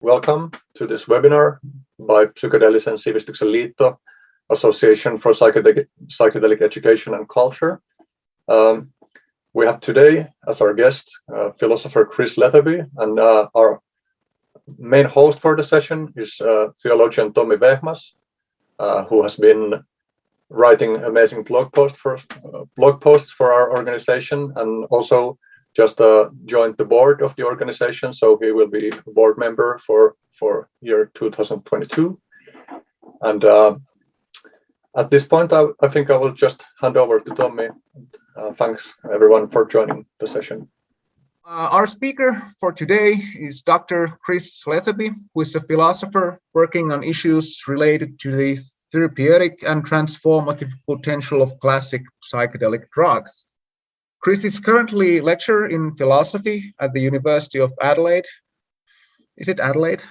Welcome to this webinar by Psykedeelisen Sivistyksen liitto, Association for Psychedelic Education and Culture. We have today as our guest philosopher Chris Letheby, and our main host for the session is theologian Tommi Vehmas, who has been writing amazing blog posts for our organization, and also just joined the board of the organization, so he will be a board member for year 2022. And at this point, I think I will just hand over to Tommi. Thanks everyone for joining the session. Our speaker for today is Dr. Chris Letheby, who is a philosopher working on issues related to the therapeutic and transformative potential of classic psychedelic drugs. Chris is currently lecturer in philosophy at the University of Adelaide. Is it Adelaide?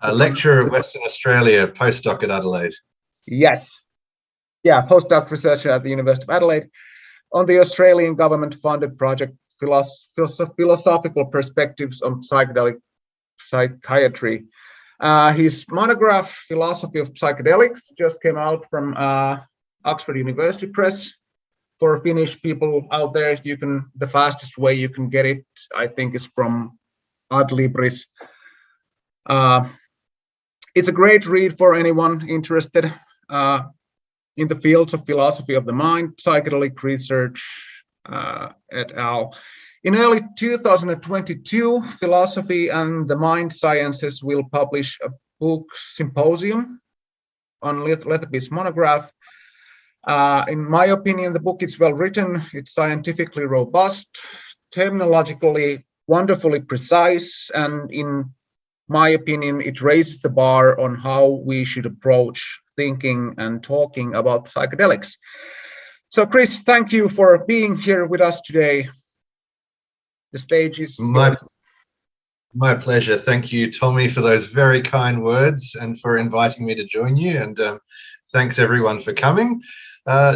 A lecturer at Western Australia, postdoc at Adelaide. Yes. Yeah, postdoc researcher at the University of Adelaide on the Australian government-funded project Philosophical Perspectives on Psychedelic Psychiatry. His monograph, Philosophy of Psychedelics, just came out from Oxford University Press. For Finnish people out there, the fastest way you can get it, I think, is from Adlibris. It's a great read for anyone interested in the fields of philosophy of the mind, psychedelic research, et al. In early 2022, Philosophy and the Mind Sciences will publish a book symposium on Letheby's monograph. In my opinion, the book is well written, it's scientifically robust, terminologically wonderfully precise, and in my opinion, it raises the bar on how we should approach thinking and talking about psychedelics. So Chris, thank you for being here with us today. The stage is my pleasure. Thank you, Tommi, for those very kind words and for inviting me to join you. And thanks everyone for coming.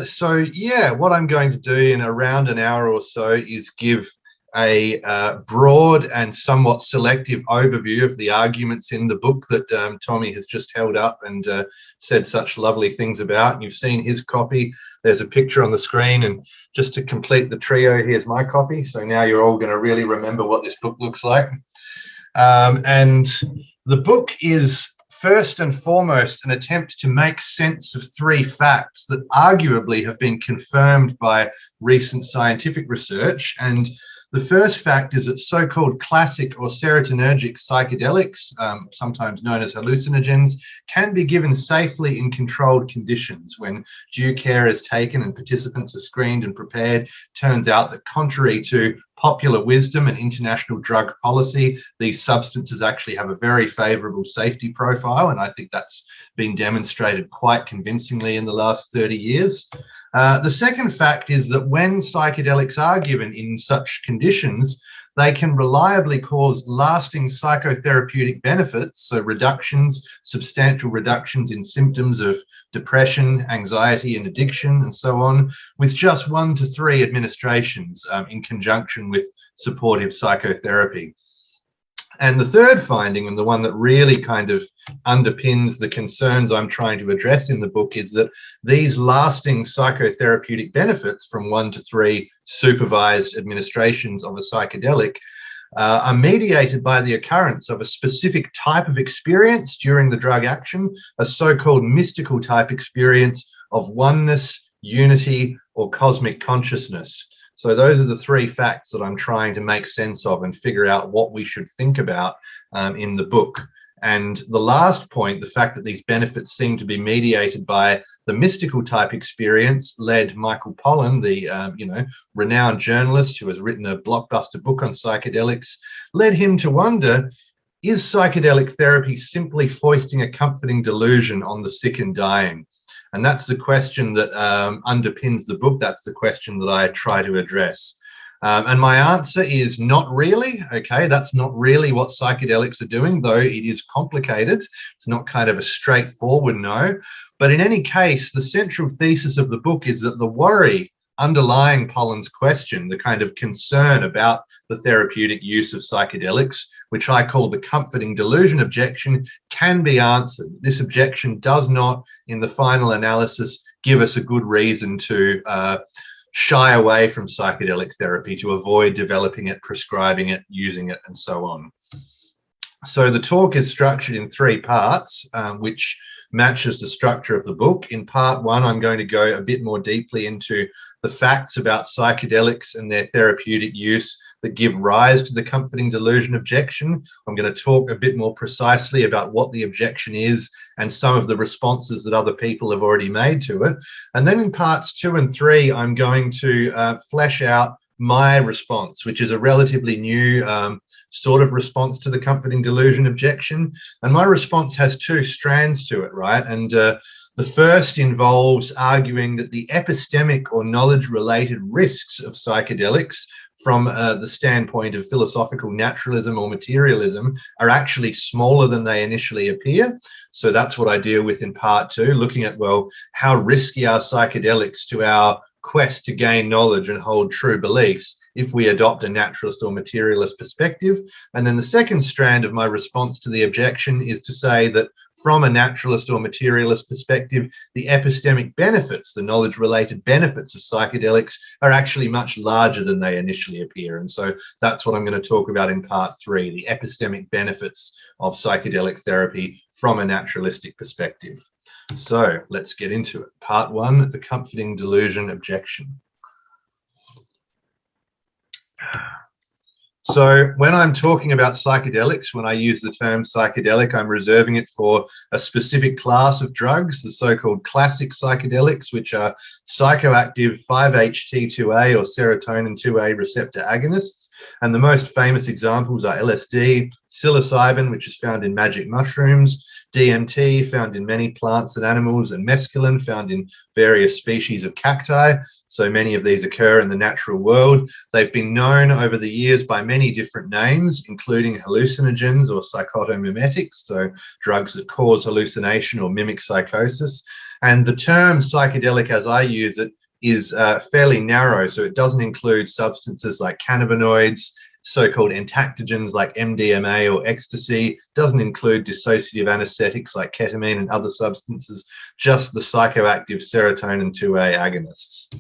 So yeah, what I'm going to do in around an hour or so is give a broad and somewhat selective overview of the arguments in the book that Tommi has just held up and said such lovely things about. You've seen his copy. There's a picture on the screen, and just to complete the trio, here's my copy. So now you're all going to really remember what this book looks like. And the book is first and foremost an attempt to make sense of three facts that arguably have been confirmed by recent scientific research. And the first fact is that so-called classic or serotonergic psychedelics, sometimes known as hallucinogens, can be given safely in controlled conditions when due care is taken and participants are screened and prepared. Turns out that contrary to popular wisdom and international drug policy, these substances actually have a very favorable safety profile, and I think that's been demonstrated quite convincingly in the last 30 years. The second fact is that when psychedelics are given in such conditions, they can reliably cause lasting psychotherapeutic benefits, so substantial reductions in symptoms of depression, anxiety, and addiction, and so on, with just 1 to 3 administrations in conjunction with supportive psychotherapy. And the third finding, and the one that really kind of underpins the concerns I'm trying to address in the book, is that these lasting psychotherapeutic benefits from 1 to 3 supervised administrations of a psychedelic are mediated by the occurrence of a specific type of experience during the drug action, a so-called mystical type experience of oneness, unity, or cosmic consciousness. So those are the three facts that I'm trying to make sense of and figure out what we should think about in the book. And the last point, the fact that these benefits seem to be mediated by the mystical type experience, led Michael Pollan, the renowned journalist who has written a blockbuster book on psychedelics, led him to wonder, is psychedelic therapy simply foisting a comforting delusion on the sick and dying? And that's the question that underpins the book. That's the question that I try to address. And my answer is not really. Okay, that's not really what psychedelics are doing, though it is complicated. It's not kind of a straightforward no. But in any case, the central thesis of the book is that the worry underlying Pollan's question, the kind of concern about the therapeutic use of psychedelics, which I call the comforting delusion objection, can be answered. This objection does not, in the final analysis, give us a good reason to shy away from psychedelic therapy, to avoid developing it, prescribing it, using it, and so on. So the talk is structured in 3 parts, which matches the structure of the book. In part 1, I'm going to go a bit more deeply into the facts about psychedelics and their therapeutic use that give rise to the comforting delusion objection. I'm going to talk a bit more precisely about what the objection is and some of the responses that other people have already made to it. And then in parts 2 and 3, I'm going to flesh out my response, which is a relatively new sort of response to the comforting delusion objection. And my response has 2 strands to it, right? And the first involves arguing that the epistemic or knowledge-related risks of psychedelics from the standpoint of philosophical naturalism or materialism are actually smaller than they initially appear. So that's what I deal with in part 2, looking at, well, how risky are psychedelics to our quest to gain knowledge and hold true beliefs if we adopt a naturalist or materialist perspective. And then the second strand of my response to the objection is to say that from a naturalist or materialist perspective, the epistemic benefits, the knowledge-related benefits of psychedelics are actually much larger than they initially appear. And so that's what I'm going to talk about in part 3, the epistemic benefits of psychedelic therapy from a naturalistic perspective. So let's get into it. Part 1, the comforting delusion objection. So when I'm talking about psychedelics, when I use the term psychedelic, I'm reserving it for a specific class of drugs, the so-called classic psychedelics, which are psychoactive 5-HT2A or serotonin 2A receptor agonists. And the most famous examples are LSD, psilocybin, which is found in magic mushrooms, DMT, found in many plants and animals, and mescaline, found in various species of cacti. So many of these occur in the natural world. They've been known over the years by many different names, including hallucinogens or psychotomimetics, so drugs that cause hallucination or mimic psychosis. And the term psychedelic, as I use it, is fairly narrow, so it doesn't include substances like cannabinoids, so-called entactogens like MDMA or ecstasy, doesn't include dissociative anesthetics like ketamine and other substances, just the psychoactive serotonin 2A agonists.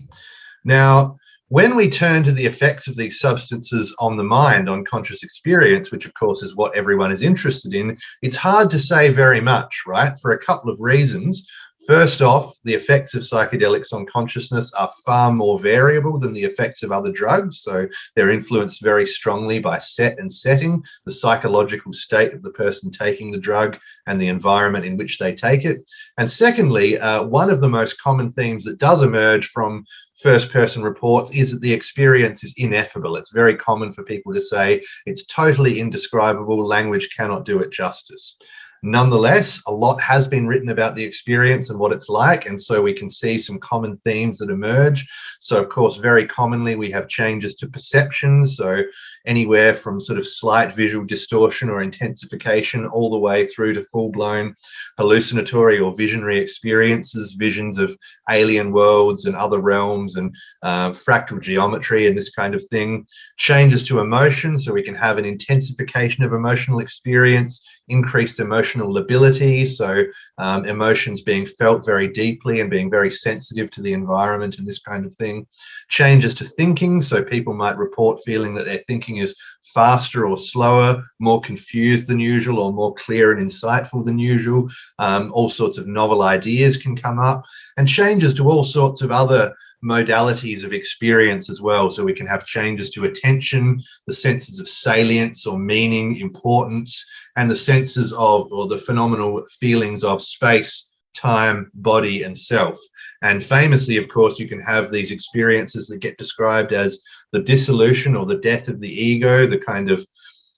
Now, when we turn to the effects of these substances on the mind, on conscious experience, which of course is what everyone is interested in, it's hard to say very much, right? For a couple of reasons. First off, the effects of psychedelics on consciousness are far more variable than the effects of other drugs. So they're influenced very strongly by set and setting, the psychological state of the person taking the drug and the environment in which they take it. And secondly, one of the most common themes that does emerge from first-person reports is that the experience is ineffable. It's very common for people to say it's totally indescribable, language cannot do it justice. Nonetheless, a lot has been written about the experience and what it's like, and so we can see some common themes that emerge. So, of course, very commonly we have changes to perceptions, so anywhere from sort of slight visual distortion or intensification all the way through to full-blown hallucinatory or visionary experiences, visions of alien worlds and other realms and fractal geometry and this kind of thing. Changes to emotion, so we can have an intensification of emotional experience, increased emotional lability, so emotions being felt very deeply and being very sensitive to the environment and this kind of thing. Changes to thinking, so people might report feeling that their thinking is faster or slower, more confused than usual, or more clear and insightful than usual. All sorts of novel ideas can come up, and changes to all sorts of other modalities of experience as well. So we can have changes to attention, the senses of salience or meaning, importance, and the senses of, or the phenomenal feelings of space, time, body, and self. And famously, of course, you can have these experiences that get described as the dissolution or the death of the ego, the kind of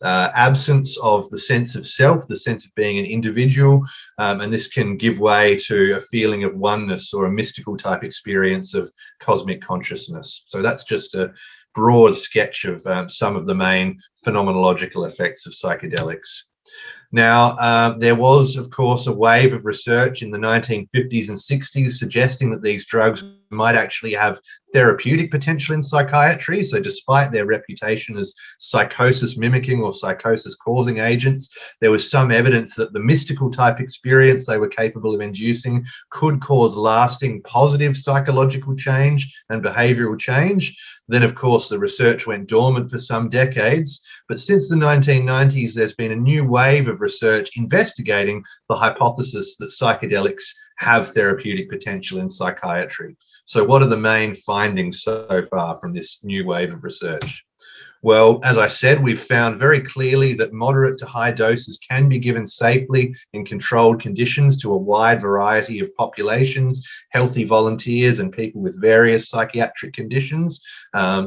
absence of the sense of self, the sense of being an individual, and this can give way to a feeling of oneness or a mystical type experience of cosmic consciousness. So that's just a broad sketch of some of the main phenomenological effects of psychedelics. Now, there was, of course, a wave of research in the 1950s and 60s suggesting that these drugs might actually have therapeutic potential in psychiatry. So despite their reputation as psychosis mimicking or psychosis causing agents, there was some evidence that the mystical type experience they were capable of inducing could cause lasting positive psychological change and behavioral change. Then, of course, the research went dormant for some decades. But since the 1990s, there's been a new wave of research investigating the hypothesis that psychedelics have therapeutic potential in psychiatry. So what are the main findings so far from this new wave of research? Well, as I said, we've found very clearly that moderate to high doses can be given safely in controlled conditions to a wide variety of populations, healthy volunteers and people with various psychiatric conditions.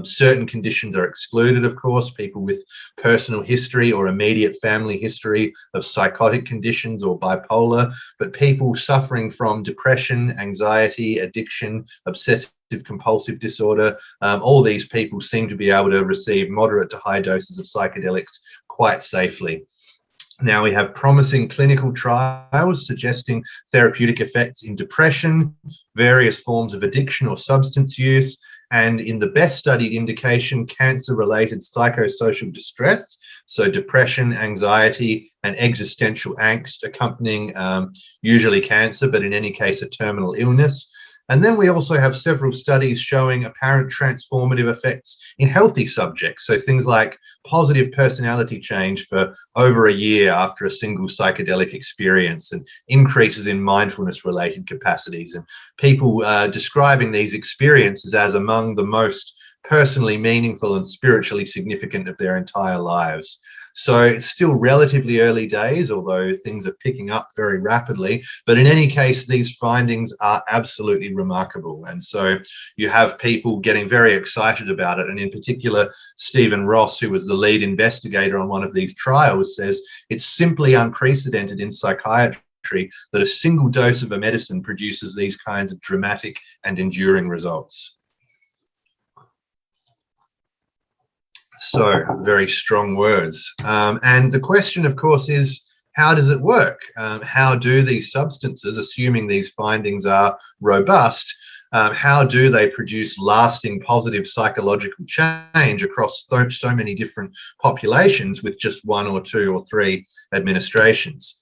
Certain conditions are excluded, of course, people with personal history or immediate family history of psychotic conditions or bipolar, but people suffering from depression, anxiety, addiction, obsessive compulsive disorder, all these people seem to be able to receive moderate to high doses of psychedelics quite safely. Now we have promising clinical trials suggesting therapeutic effects in depression, various forms of addiction or substance use, and in the best studied indication, cancer-related psychosocial distress, so depression, anxiety, and existential angst accompanying usually cancer, but in any case, a terminal illness. And then we also have several studies showing apparent transformative effects in healthy subjects. So things like positive personality change for over a year after a single psychedelic experience, and increases in mindfulness related capacities, and people describing these experiences as among the most personally meaningful and spiritually significant of their entire lives. So it's still relatively early days, although things are picking up very rapidly. But in any case, these findings are absolutely remarkable. And so you have people getting very excited about it. And in particular, Stephen Ross, who was the lead investigator on one of these trials, says it's simply unprecedented in psychiatry that a single dose of a medicine produces these kinds of dramatic and enduring results. So very strong words. And the question, of course, is how does it work? How do these substances, assuming these findings are robust, how do they produce lasting positive psychological change across so many different populations with just 1 or 2 or 3 administrations?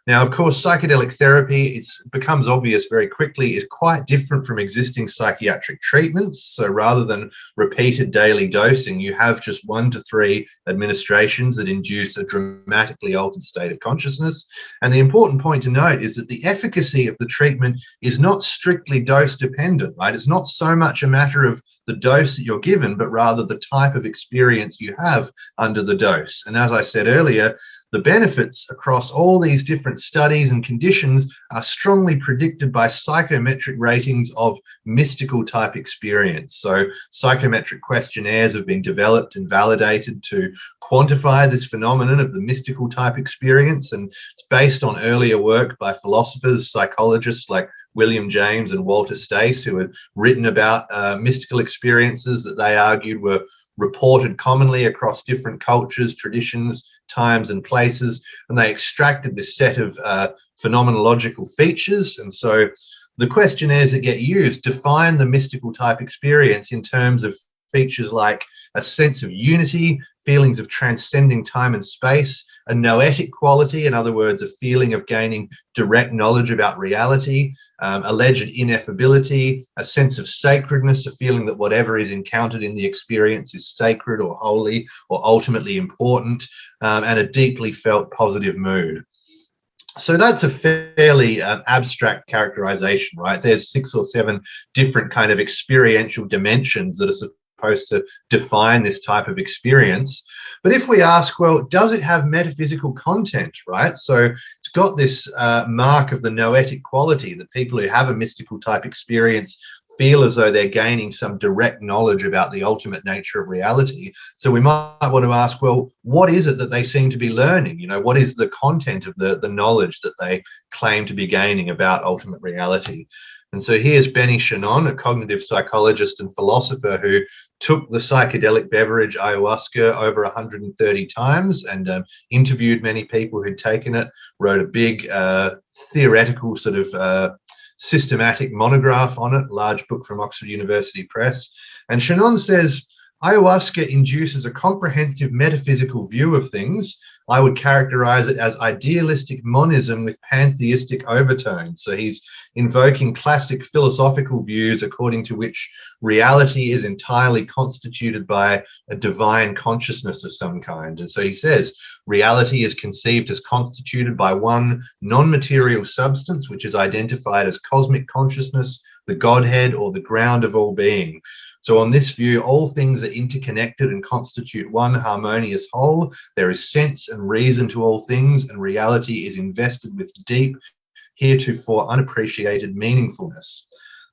Now, of course, psychedelic therapy, it becomes obvious very quickly, is quite different from existing psychiatric treatments. So rather than repeated daily dosing, you have just 1 to 3 administrations that induce a dramatically altered state of consciousness. And the important point to note is that the efficacy of the treatment is not strictly dose dependent, right? It's not so much a matter of the dose that you're given, but rather the type of experience you have under the dose. And as I said earlier, the benefits across all these different studies and conditions are strongly predicted by psychometric ratings of mystical type experience. So psychometric questionnaires have been developed and validated to quantify this phenomenon of the mystical type experience. And it's based on earlier work by philosophers, psychologists like William James and Walter Stace, who had written about mystical experiences that they argued were reported commonly across different cultures, traditions, times and places, and they extracted this set of phenomenological features. And so the questionnaires that get used define the mystical type experience in terms of features like a sense of unity, feelings of transcending time and space, a noetic quality, in other words, a feeling of gaining direct knowledge about reality, alleged ineffability, a sense of sacredness, a feeling that whatever is encountered in the experience is sacred or holy or ultimately important, and a deeply felt positive mood. So that's a fairly abstract characterization, right? There's 6 or 7 different kind of experiential dimensions that are supposed to define this type of experience. But if we ask, well, does it have metaphysical content, right? So it's got this mark of the noetic quality, that people who have a mystical type experience feel as though they're gaining some direct knowledge about the ultimate nature of reality. So we might want to ask, well, what is it that they seem to be learning? You know, what is the content of the knowledge that they claim to be gaining about ultimate reality? And so here's Benny Shannon, a cognitive psychologist and philosopher who took the psychedelic beverage ayahuasca over 130 times and interviewed many people who'd taken it, wrote a big theoretical sort of systematic monograph on it, large book from Oxford University Press. And Shannon says, ayahuasca induces a comprehensive metaphysical view of things. I would characterize it as idealistic monism with pantheistic overtones. So he's invoking classic philosophical views according to which reality is entirely constituted by a divine consciousness of some kind. And so he says, reality is conceived as constituted by one non-material substance, which is identified as cosmic consciousness, the Godhead, or the ground of all being. So on this view, all things are interconnected and constitute one harmonious whole. There is sense and reason to all things, and reality is invested with deep, heretofore unappreciated meaningfulness.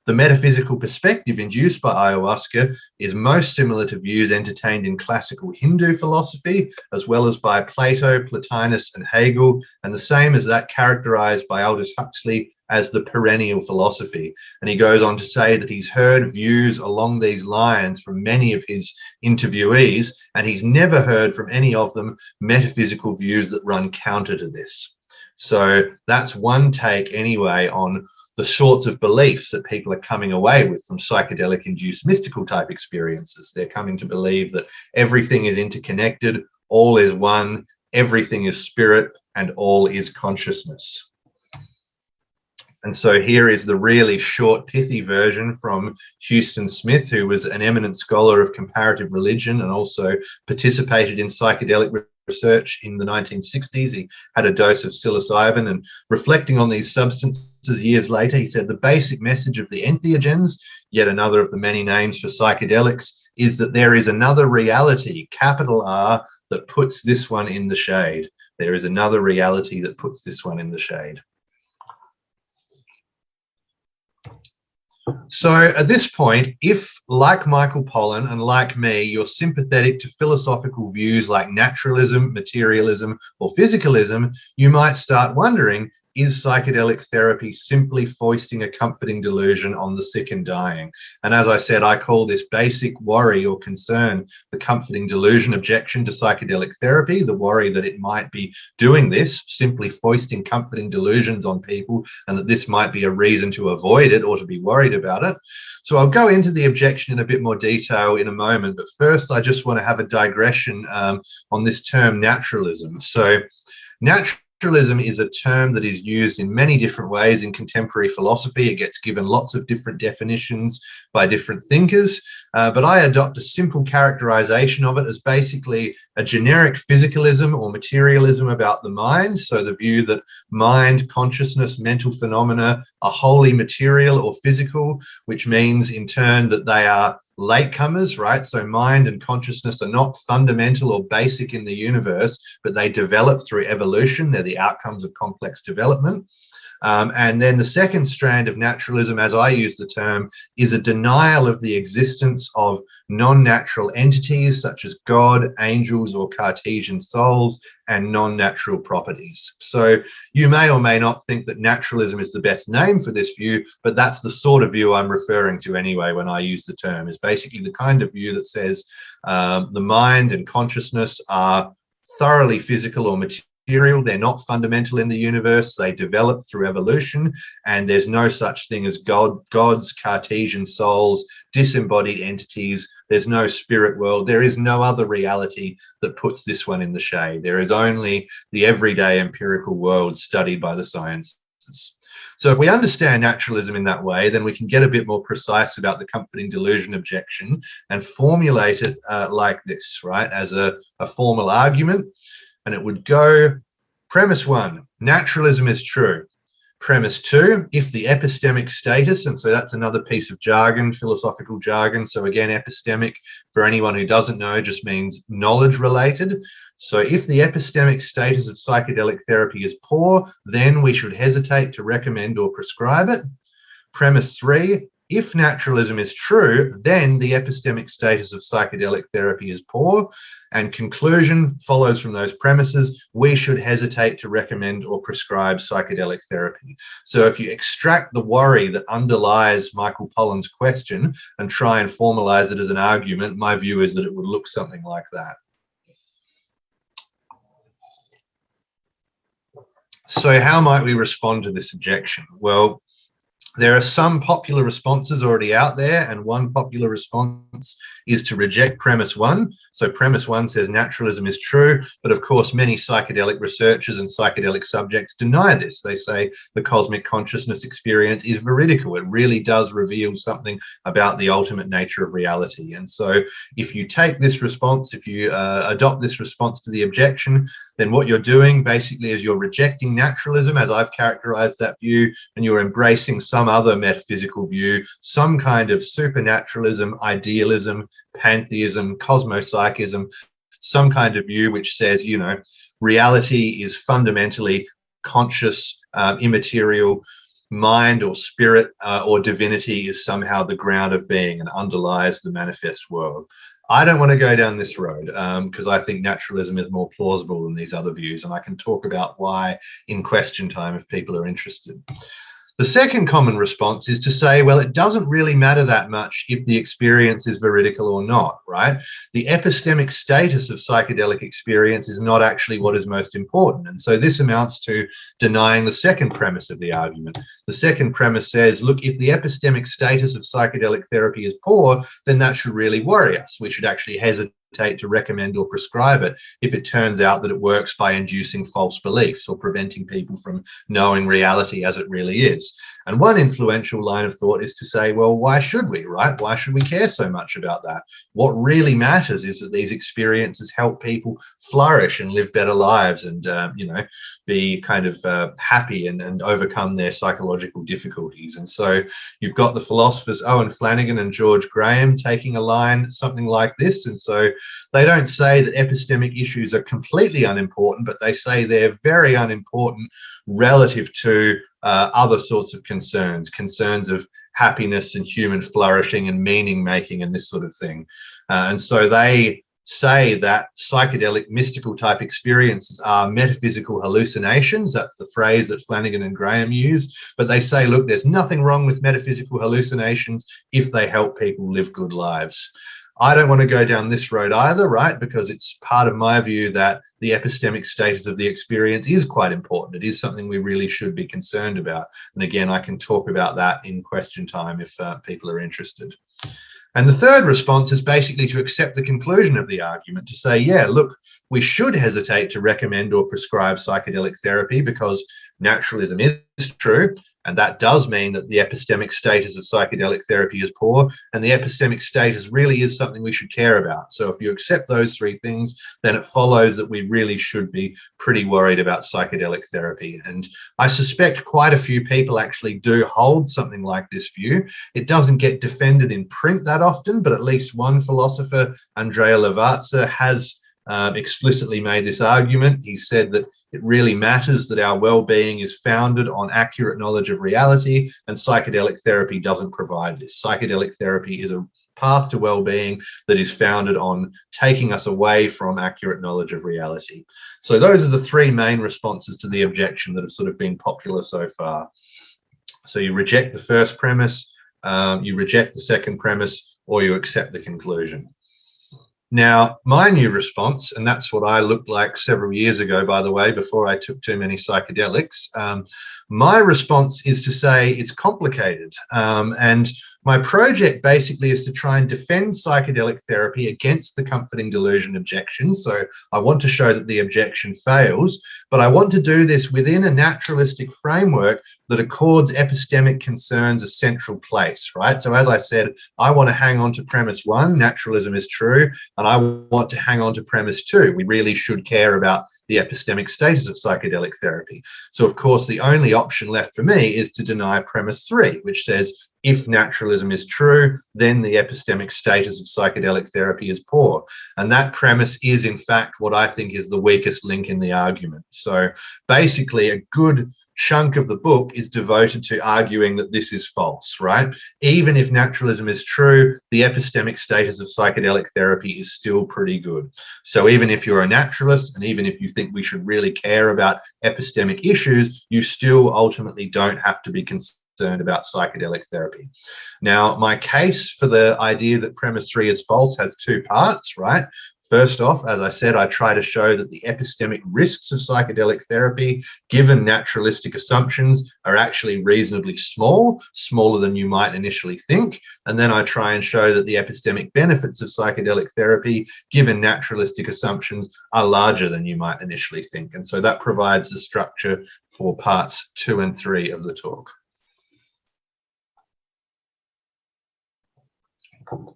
The metaphysical perspective induced by ayahuasca is most similar to views entertained in classical Hindu philosophy, as well as by Plato, Plotinus, and Hegel, and the same as that characterized by Aldous Huxley as the perennial philosophy. And he goes on to say that he's heard views along these lines from many of his interviewees, and he's never heard from any of them metaphysical views that run counter to this. So that's one take anyway on the sorts of beliefs that people are coming away with from psychedelic induced mystical type experiences. They're coming to believe that everything is interconnected, all is one, everything is spirit, and all is consciousness. And so here is the really short, pithy version from Houston Smith, who was an eminent scholar of comparative religion and also participated in psychedelic research in the 1960s. He had a dose of psilocybin, and reflecting on these substances years later, he said the basic message of the entheogens, yet another of the many names for psychedelics, is that there is another reality, capital R, that puts this one in the shade. There is another reality that puts this one in the shade. So at this point, if, like Michael Pollan and like me, you're sympathetic to philosophical views like naturalism, materialism, or physicalism, you might start wondering, is psychedelic therapy simply foisting a comforting delusion on the sick and dying? And as I said, I call this basic worry or concern the comforting delusion objection to psychedelic therapy, the worry that it might be doing this, simply foisting comforting delusions on people, and that this might be a reason to avoid it or to be worried about it. So I'll go into the objection in a bit more detail in a moment, but first I just want to have a digression on this term naturalism. So naturalism is a term that is used in many different ways in contemporary philosophy. It gets given lots of different definitions by different thinkers, but I adopt a simple characterization of it as basically a generic physicalism or materialism about the mind. So the view that mind, consciousness, mental phenomena are wholly material or physical, which means in turn that they are latecomers, right? So mind and consciousness are not fundamental or basic in the universe, but they develop through evolution. They're the outcomes of complex development. And then the second strand of naturalism, as I use the term, is a denial of the existence of non-natural entities such as God, angels, or Cartesian souls, and non-natural properties. So you may or may not think that naturalism is the best name for this view, but that's the sort of view I'm referring to anyway when I use the term, is basically the kind of view that says the mind and consciousness are thoroughly physical or material. They're not fundamental in the universe. They develop through evolution, and there's no such thing as gods, Cartesian souls, disembodied entities. There's no spirit world. There is no other reality that puts this one in the shade. There is only the everyday empirical world studied by the sciences. So if we understand naturalism in that way, then we can get a bit more precise about the comforting delusion objection and formulate it like this, right, as a formal argument. And it would go, premise 1, naturalism is true. Premise 2, if the epistemic status, and so that's another piece of jargon, philosophical jargon. So again, epistemic, for anyone who doesn't know, just means knowledge related. So if the epistemic status of psychedelic therapy is poor, then we should hesitate to recommend or prescribe it. Premise 3, if naturalism is true, then the epistemic status of psychedelic therapy is poor. And conclusion follows from those premises, we should hesitate to recommend or prescribe psychedelic therapy. So if you extract the worry that underlies Michael Pollan's question and try and formalize it as an argument, my view is that it would look something like that. So how might we respond to this objection? Well, There are some popular responses already out there, and one popular response is to reject premise one. So premise one says naturalism is true, but of course many psychedelic researchers and psychedelic subjects deny this. They say the cosmic consciousness experience is veridical. It really does reveal something about the ultimate nature of reality. And so if you take this response, if you adopt this response to the objection, then what you're doing basically is you're rejecting naturalism, as I've characterized that view, and you're embracing some other metaphysical view, some kind of supernaturalism, idealism, pantheism, cosmopsychism, some kind of view which says, you know, reality is fundamentally conscious, immaterial, mind or spirit or divinity is somehow the ground of being and underlies the manifest world. I don't want to go down this road because I think naturalism is more plausible than these other views, and I can talk about why in question time if people are interested. The second common response is to say, well, it doesn't really matter that much if the experience is veridical or not, right? The epistemic status of psychedelic experience is not actually what is most important. And so this amounts to denying the second premise of the argument. The second premise says, look, if the epistemic status of psychedelic therapy is poor, then that should really worry us. We should actually hesitate to recommend or prescribe it if it turns out that it works by inducing false beliefs or preventing people from knowing reality as it really is. And one influential line of thought is to say, well, why should we, right? Why should we care so much about that? What really matters is that these experiences help people flourish and live better lives and, you know, be kind of happy and overcome their psychological difficulties. And so you've got the philosophers Owen Flanagan and George Graham taking a line something like this. And so they don't say that epistemic issues are completely unimportant, but they say they're very unimportant relative to other sorts of concerns of happiness and human flourishing and meaning making and this sort of thing. And so they say that psychedelic mystical type experiences are metaphysical hallucinations. That's the phrase that Flanagan and Graham use. But they say, look, there's nothing wrong with metaphysical hallucinations if they help people live good lives. I don't want to go down this road either, right? Because it's part of my view that the epistemic status of the experience is quite important. It is something we really should be concerned about. And again, I can talk about that in question time if people are interested. And the third response is basically to accept the conclusion of the argument, to say, yeah, look, we should hesitate to recommend or prescribe psychedelic therapy because naturalism is true. And that does mean that the epistemic status of psychedelic therapy is poor, and the epistemic status really is something we should care about. So if you accept those three things, then it follows that we really should be pretty worried about psychedelic therapy. And I suspect quite a few people actually do hold something like this view. It doesn't get defended in print that often, but at least one philosopher, Andrea Lavazza, has explicitly made this argument. He said that it really matters that our well-being is founded on accurate knowledge of reality, and psychedelic therapy doesn't provide this. Psychedelic therapy is a path to well-being that is founded on taking us away from accurate knowledge of reality. So those are the three main responses to the objection that have sort of been popular so far. So you reject the first premise, you reject the second premise, or you accept the conclusion. Now, my new response, and that's what I looked like several years ago, by the way, before I took too many psychedelics, my response is to say it's complicated. And my project basically is to try and defend psychedelic therapy against the comforting delusion objection. So I want to show that the objection fails, but I want to do this within a naturalistic framework that accords epistemic concerns a central place, right? So as I said, I want to hang on to premise one, naturalism is true, and I want to hang on to premise two. We really should care about the epistemic status of psychedelic therapy. So of course, the only option left for me is to deny premise three, which says, if naturalism is true, then the epistemic status of psychedelic therapy is poor. And that premise is, in fact, what I think is the weakest link in the argument. So basically, a good chunk of the book is devoted to arguing that this is false, right? Even if naturalism is true, the epistemic status of psychedelic therapy is still pretty good. So even if you're a naturalist, and even if you think we should really care about epistemic issues, you still ultimately don't have to be concerned about psychedelic therapy. Now, my case for the idea that premise three is false has two parts, right? First off, as I said, I try to show that the epistemic risks of psychedelic therapy, given naturalistic assumptions, are actually reasonably small, smaller than you might initially think. And then I try and show that the epistemic benefits of psychedelic therapy, given naturalistic assumptions, are larger than you might initially think. And so that provides the structure for parts 2 and 3 of the talk.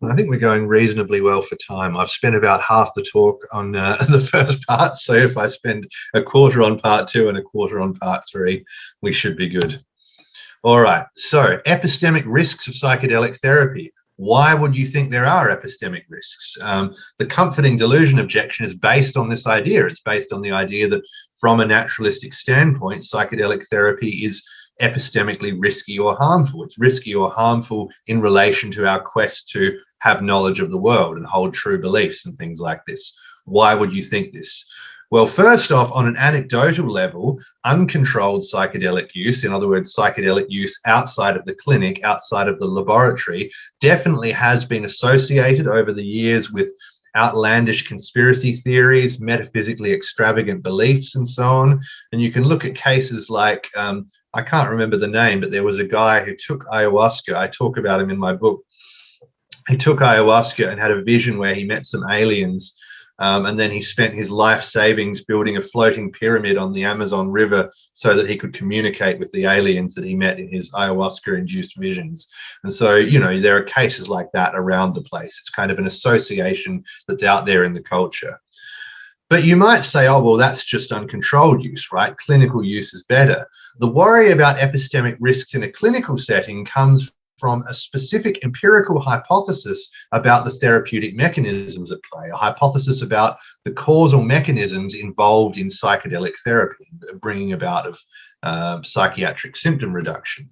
I think we're going reasonably well for time. I've spent about half the talk on the first part, so if I spend a quarter on part 2 and a quarter on part 3, we should be good. All right, so epistemic risks of psychedelic therapy. Why would you think there are epistemic risks? The comforting delusion objection is based on this idea. It's based on the idea that from a naturalistic standpoint, psychedelic therapy is epistemically risky or harmful. It's risky or harmful in relation to our quest to have knowledge of the world and hold true beliefs and things like this. Why would you think this? Well, first off, on an anecdotal level, uncontrolled psychedelic use, in other words, psychedelic use outside of the clinic, outside of the laboratory, definitely has been associated over the years with outlandish conspiracy theories, metaphysically extravagant beliefs, and so on. And you can look at cases like, I can't remember the name, but there was a guy who took ayahuasca. I talk about him in my book. He took ayahuasca and had a vision where he met some aliens. And then he spent his life savings building a floating pyramid on the Amazon River so that he could communicate with the aliens that he met in his ayahuasca-induced visions. And so, you know, there are cases like that around the place. It's kind of an association that's out there in the culture. But you might say, oh, well, that's just uncontrolled use, right? Clinical use is better. The worry about epistemic risks in a clinical setting comes from a specific empirical hypothesis about the therapeutic mechanisms at play, a hypothesis about the causal mechanisms involved in psychedelic therapy, bringing about of psychiatric symptom reduction.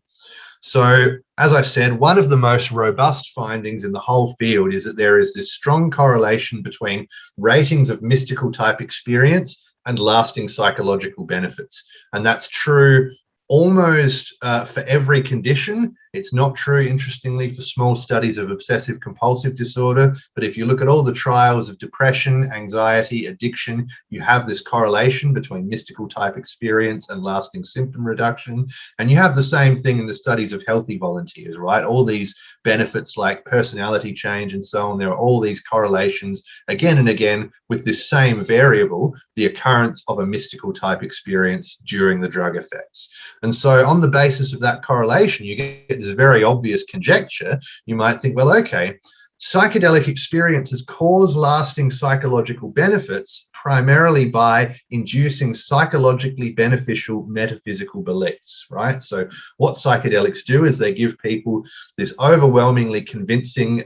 So, as I said, one of the most robust findings in the whole field is that there is this strong correlation between ratings of mystical type experience and lasting psychological benefits. And that's true almost for every condition. It's not true, interestingly, for small studies of obsessive compulsive disorder. But if you look at all the trials of depression, anxiety, addiction, you have this correlation between mystical type experience and lasting symptom reduction. And you have the same thing in the studies of healthy volunteers, right? All these benefits like personality change and so on. There are all these correlations again and again with this same variable, the occurrence of a mystical type experience during the drug effects. And so on the basis of that correlation, you get this very obvious conjecture. You might think, well, okay, psychedelic experiences cause lasting psychological benefits primarily by inducing psychologically beneficial metaphysical beliefs, right? So what psychedelics do is they give people this overwhelmingly convincing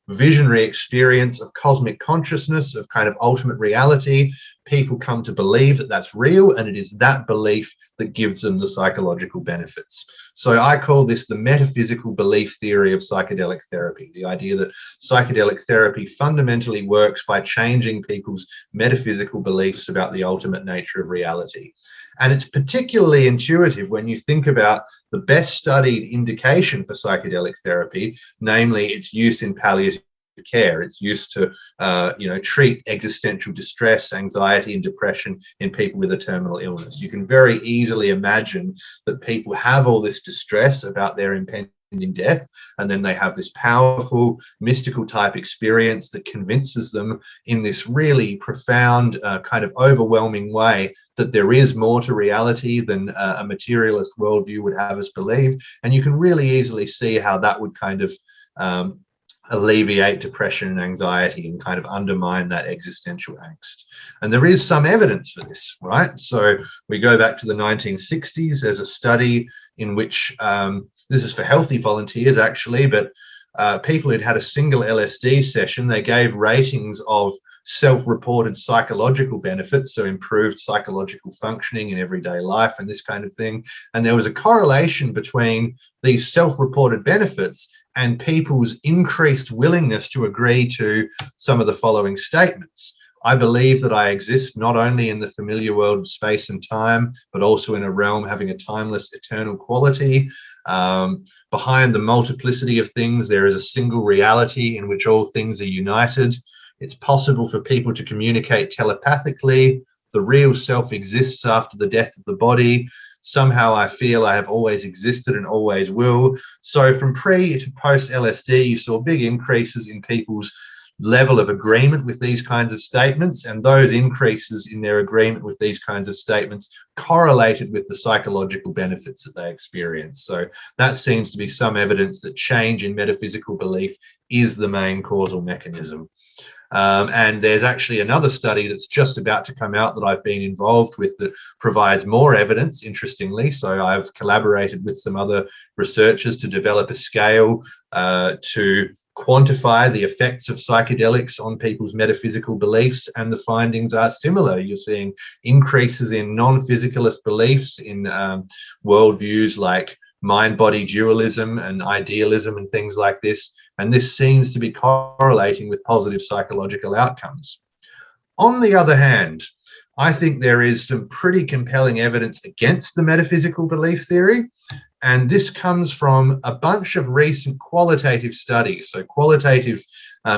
visionary experience of cosmic consciousness, of kind of ultimate reality. People come to believe that that's real, and it is that belief that gives them the psychological benefits. So I call this the metaphysical belief theory of psychedelic therapy, the idea that psychedelic therapy fundamentally works by changing people's metaphysical beliefs about the ultimate nature of reality. And it's particularly intuitive when you think about the best studied indication for psychedelic therapy, namely its use in palliative care. It's used to, treat existential distress, anxiety, and depression in people with a terminal illness. You can very easily imagine that people have all this distress about their impending death, and then they have this powerful mystical type experience that convinces them in this really profound kind of overwhelming way that there is more to reality than a materialist worldview would have us believe. And you can really easily see how that would kind of alleviate depression and anxiety and kind of undermine that existential angst. And there is some evidence for this, right? So we go back to the 1960s. There's a study in which, this is for healthy volunteers actually, but people who'd had a single LSD session, they gave ratings of self-reported psychological benefits, so improved psychological functioning in everyday life and this kind of thing. And there was a correlation between these self-reported benefits and people's increased willingness to agree to some of the following statements. I believe that I exist not only in the familiar world of space and time, but also in a realm having a timeless, eternal quality. Behind the multiplicity of things, there is a single reality in which all things are united. It's possible for people to communicate telepathically. The real self exists after the death of the body. Somehow I feel I have always existed and always will. So from pre to post LSD, you saw big increases in people's level of agreement with these kinds of statements, and those increases in their agreement with these kinds of statements correlated with the psychological benefits that they experience. So that seems to be some evidence that change in metaphysical belief is the main causal mechanism. And there's actually another study that's just about to come out that I've been involved with that provides more evidence, interestingly. So I've collaborated with some other researchers to develop a scale to quantify the effects of psychedelics on people's metaphysical beliefs, and the findings are similar. You're seeing increases in non-physicalist beliefs, in worldviews like mind-body dualism and idealism and things like this. And this seems to be correlating with positive psychological outcomes. On the other hand, I think there is some pretty compelling evidence against the metaphysical belief theory. And this comes from a bunch of recent qualitative studies, so qualitative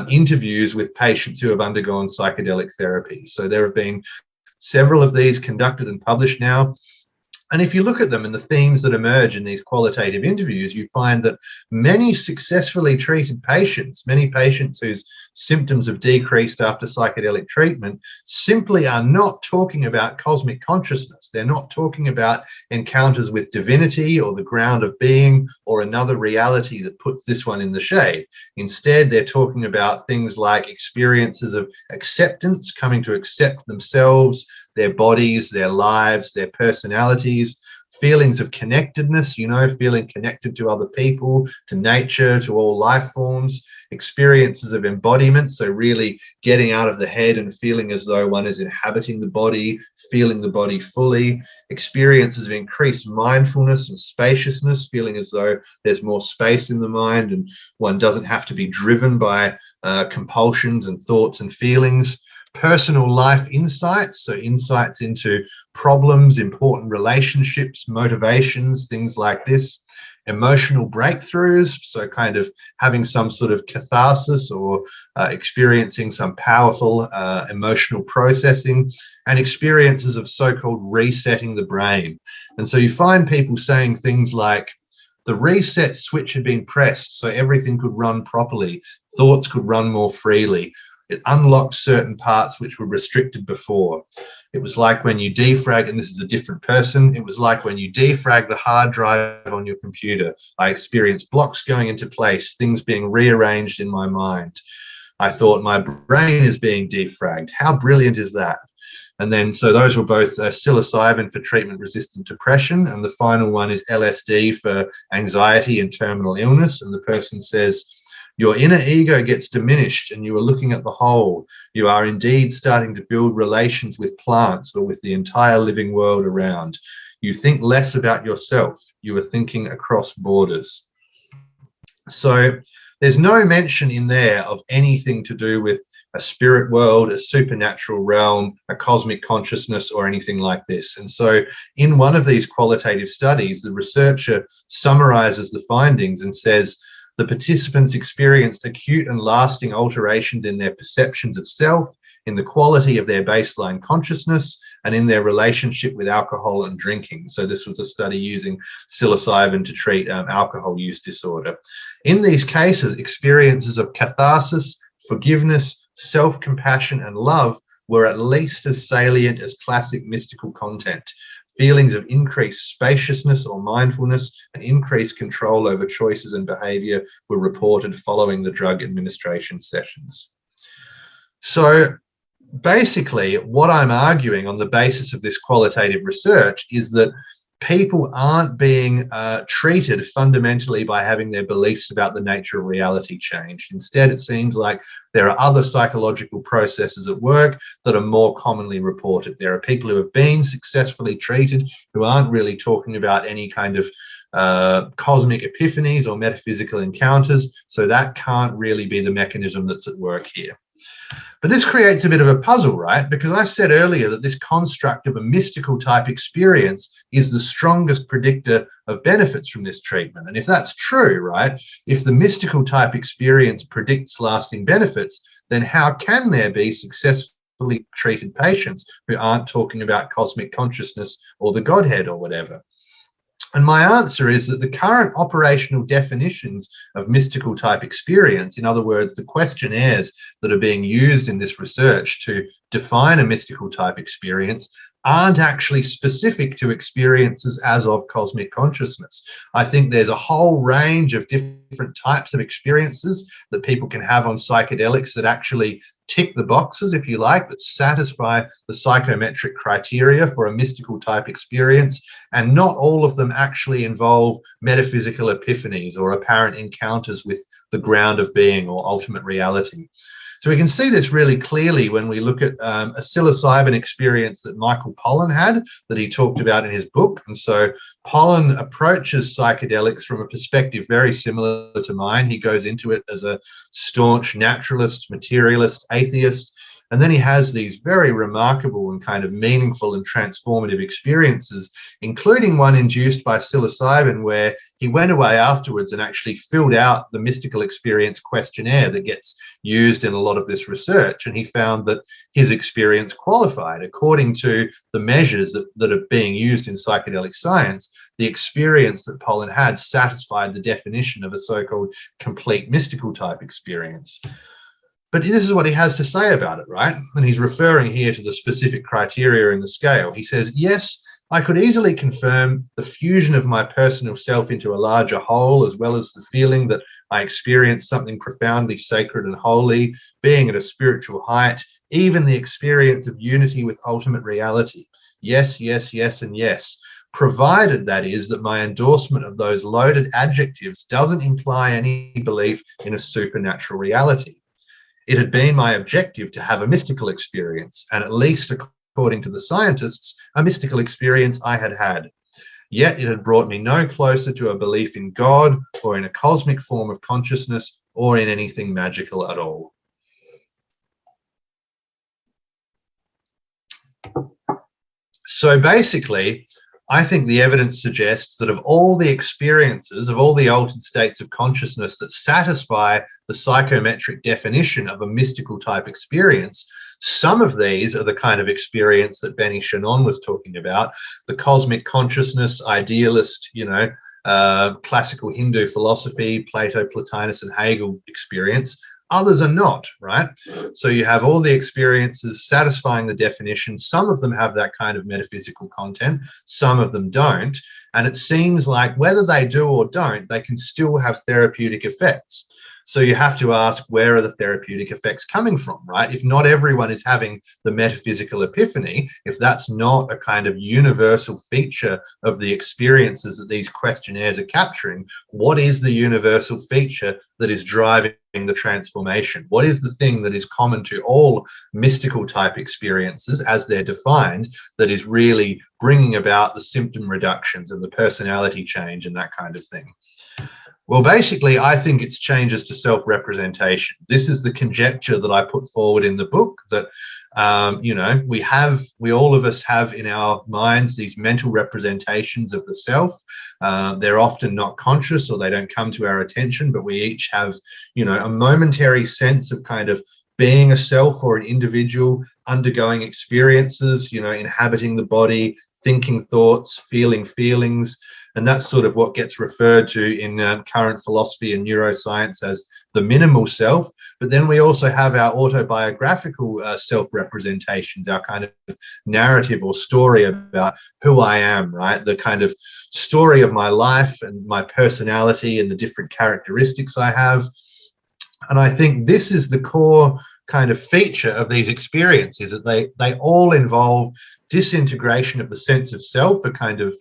interviews with patients who have undergone psychedelic therapy. So there have been several of these conducted and published now. And if you look at them and the themes that emerge in these qualitative interviews, you find that many successfully treated patients, many patients whose symptoms have decreased after psychedelic treatment, simply are not talking about cosmic consciousness. They're not talking about encounters with divinity or the ground of being or another reality that puts this one in the shade. Instead, they're talking about things like experiences of acceptance, coming to accept themselves, their bodies, their lives, their personalities, feelings of connectedness, feeling connected to other people, to nature, to all life forms, experiences of embodiment, so really getting out of the head and feeling as though one is inhabiting the body, feeling the body fully, experiences of increased mindfulness and spaciousness, feeling as though there's more space in the mind and one doesn't have to be driven by compulsions and thoughts and feelings. Personal life insights, so insights into problems, important relationships, motivations, things like this. Emotional breakthroughs, so kind of having some sort of catharsis or experiencing some powerful emotional processing, and experiences of so-called resetting the brain. And so you find people saying things like, the reset switch had been pressed so everything could run properly, thoughts could run more freely. It unlocked certain parts which were restricted before. It was like when you defrag, and this is a different person, it was like when you defrag the hard drive on your computer. I experienced blocks going into place, things being rearranged in my mind. I thought my brain is being defragged. How brilliant is that? And then, so those were both psilocybin for treatment-resistant depression, and the final one is LSD for anxiety and terminal illness. And the person says, your inner ego gets diminished and you are looking at the whole. You are indeed starting to build relations with plants or with the entire living world around. You think less about yourself. You are thinking across borders. So there's no mention in there of anything to do with a spirit world, a supernatural realm, a cosmic consciousness, or anything like this. And so in one of these qualitative studies, the researcher summarizes the findings and says, the participants experienced acute and lasting alterations in their perceptions of self, in the quality of their baseline consciousness, and in their relationship with alcohol and drinking. So this was a study using psilocybin to treat alcohol use disorder. In these cases, experiences of catharsis, forgiveness, self-compassion, and love were at least as salient as classic mystical content. Feelings of increased spaciousness or mindfulness and increased control over choices and behavior were reported following the drug administration sessions. So basically, what I'm arguing on the basis of this qualitative research is that people aren't being treated fundamentally by having their beliefs about the nature of reality changed. Instead, it seems like there are other psychological processes at work that are more commonly reported. There are people who have been successfully treated who aren't really talking about any kind of cosmic epiphanies or metaphysical encounters, so that can't really be the mechanism that's at work here. But this creates a bit of a puzzle, right? Because I said earlier that this construct of a mystical type experience is the strongest predictor of benefits from this treatment. And if that's true, right, if the mystical type experience predicts lasting benefits, then how can there be successfully treated patients who aren't talking about cosmic consciousness or the Godhead or whatever? And my answer is that the current operational definitions of mystical type experience, in other words, the questionnaires that are being used in this research to define a mystical type experience, aren't actually specific to experiences as of cosmic consciousness. I think there's a whole range of different types of experiences that people can have on psychedelics that actually tick the boxes, if you like, that satisfy the psychometric criteria for a mystical type experience. And not all of them actually involve metaphysical epiphanies or apparent encounters with the ground of being or ultimate reality. So we can see this really clearly when we look at a psilocybin experience that Michael Pollan had, that he talked about in his book. And so Pollan approaches psychedelics from a perspective very similar to mine. He goes into it as a staunch naturalist, materialist, atheist. And then he has these very remarkable and kind of meaningful and transformative experiences, including one induced by psilocybin, where he went away afterwards and actually filled out the mystical experience questionnaire that gets used in a lot of this research. And he found that his experience qualified. According to the measures that are being used in psychedelic science, the experience that Pollan had satisfied the definition of a so-called complete mystical type experience. But this is what he has to say about it, right? And he's referring here to the specific criteria in the scale. He says, yes, I could easily confirm the fusion of my personal self into a larger whole, as well as the feeling that I experienced something profoundly sacred and holy, being at a spiritual height, even the experience of unity with ultimate reality. Yes, yes, yes, and yes. Provided, that is, that my endorsement of those loaded adjectives doesn't imply any belief in a supernatural reality. It had been my objective to have a mystical experience, and at least according to the scientists, a mystical experience I had had. Yet it had brought me no closer to a belief in God or in a cosmic form of consciousness or in anything magical at all. So basically, I think the evidence suggests that of all the experiences, of all the altered states of consciousness that satisfy the psychometric definition of a mystical type experience, some of these are the kind of experience that Benny Shannon was talking about, the cosmic consciousness, idealist, classical Hindu philosophy, Plato, Plotinus, and Hegel experience. Others are not, right? So you have all the experiences satisfying the definition. Some of them have that kind of metaphysical content, some of them don't. And it seems like whether they do or don't, they can still have therapeutic effects. So you have to ask, where are the therapeutic effects coming from, right? If not everyone is having the metaphysical epiphany, if that's not a kind of universal feature of the experiences that these questionnaires are capturing, what is the universal feature that is driving the transformation? What is the thing that is common to all mystical type experiences as they're defined that is really bringing about the symptom reductions and the personality change and that kind of thing? Well, basically, I think it's changes to self-representation. This is the conjecture that I put forward in the book, that, we all of us have in our minds these mental representations of the self. They're often not conscious or they don't come to our attention, but we each have, a momentary sense of kind of being a self or an individual, undergoing experiences, inhabiting the body, thinking thoughts, feeling feelings. And that's sort of what gets referred to in current philosophy and neuroscience as the minimal self. But then we also have our autobiographical self-representations, our kind of narrative or story about who I am, right? The kind of story of my life and my personality and the different characteristics I have. And I think this is the core kind of feature of these experiences, that they all involve disintegration of the sense of self, a kind of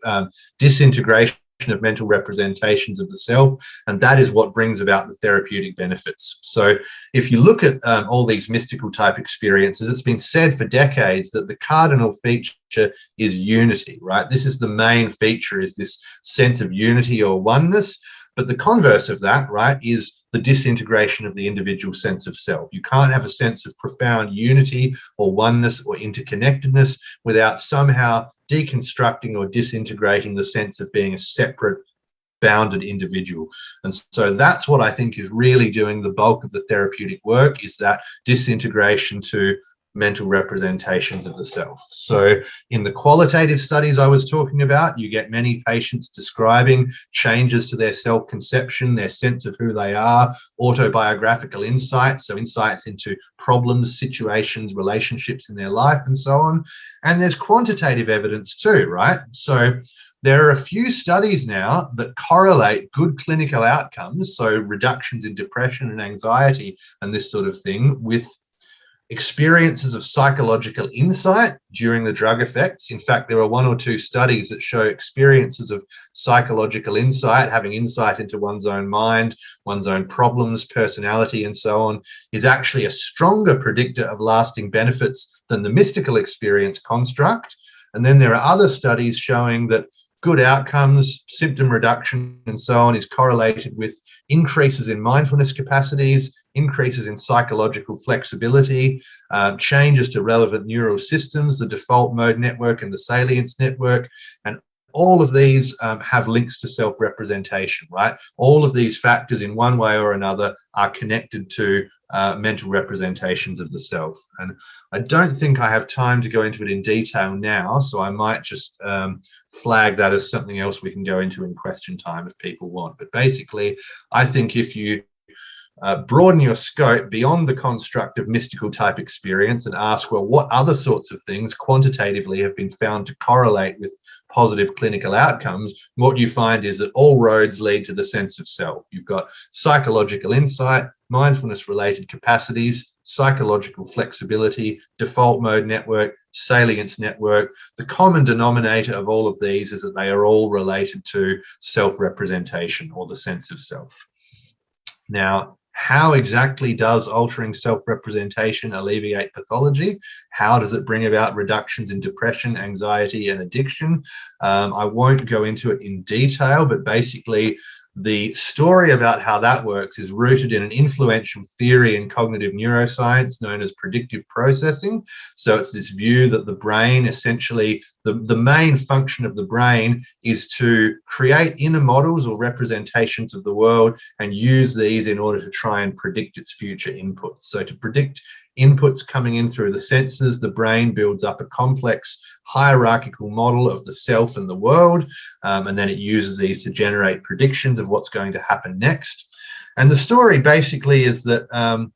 disintegration of mental representations of the self, and that is what brings about the therapeutic benefits. So if you look at all these mystical type experiences, it's been said for decades that the cardinal feature is unity, right? This is the main feature, is this sense of unity or oneness. But the converse of that, right, is the disintegration of the individual sense of self. You can't have a sense of profound unity or oneness or interconnectedness without somehow deconstructing or disintegrating the sense of being a separate, bounded individual. And so that's what I think is really doing the bulk of the therapeutic work, is that disintegration to mental representations of the self. So in the qualitative studies I was talking about, you get many patients describing changes to their self-conception, their sense of who they are, autobiographical insights, so insights into problems, situations, relationships in their life, and so on. And there's quantitative evidence too, right? So there are a few studies now that correlate good clinical outcomes, so reductions in depression and anxiety and this sort of thing, with experiences of psychological insight during the drug effects. In fact, there are 1 or 2 studies that show experiences of psychological insight, having insight into one's own mind, one's own problems, personality, and so on, is actually a stronger predictor of lasting benefits than the mystical experience construct. And then there are other studies showing that good outcomes, symptom reduction, and so on is correlated with increases in mindfulness capacities, increases in psychological flexibility, changes to relevant neural systems, the default mode network and the salience network. And all of these have links to self-representation, right? All of these factors in one way or another are connected to mental representations of the self. And I don't think I have time to go into it in detail now, so I might just flag that as something else we can go into in question time if people want. But basically, I think if you broaden your scope beyond the construct of mystical type experience and ask, well, what other sorts of things quantitatively have been found to correlate with positive clinical outcomes, what you find is that all roads lead to the sense of self. You've got psychological insight, mindfulness related capacities, psychological flexibility, default mode network, salience network. The common denominator of all of these is that they are all related to self-representation or the sense of self. Now, how exactly does altering self-representation alleviate pathology? How does it bring about reductions in depression, anxiety, and addiction? I won't go into it in detail, but basically the story about how that works is rooted in an influential theory in cognitive neuroscience known as predictive processing. So it's this view that the brain, essentially, the main function of the brain is to create inner models or representations of the world and use these in order to try and predict its future inputs. So to predict inputs coming in through the senses, the brain builds up a complex hierarchical model of the self and the world, and then it uses these to generate predictions of what's going to happen next. And the story basically is that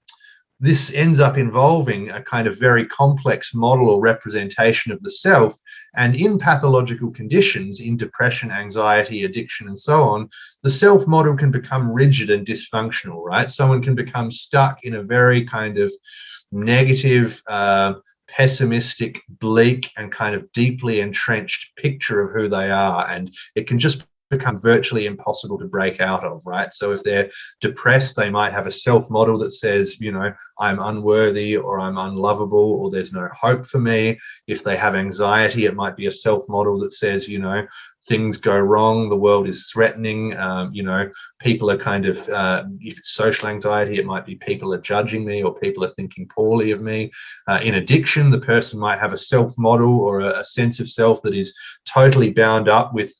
this ends up involving a kind of very complex model or representation of the self, and in pathological conditions, in depression, anxiety, addiction, and so on, the self model can become rigid and dysfunctional, right? Someone can become stuck in a very kind of negative, pessimistic, bleak, and kind of deeply entrenched picture of who they are, and it can just become virtually impossible to break out of, right? So if they're depressed, they might have a self-model that says, you know, I'm unworthy, or I'm unlovable, or there's no hope for me. If they have anxiety, it might be a self-model that says, you know, things go wrong, the world is threatening, you know, people are kind of, if it's social anxiety, it might be people are judging me or people are thinking poorly of me. In addiction, the person might have a self-model or a sense of self that is totally bound up with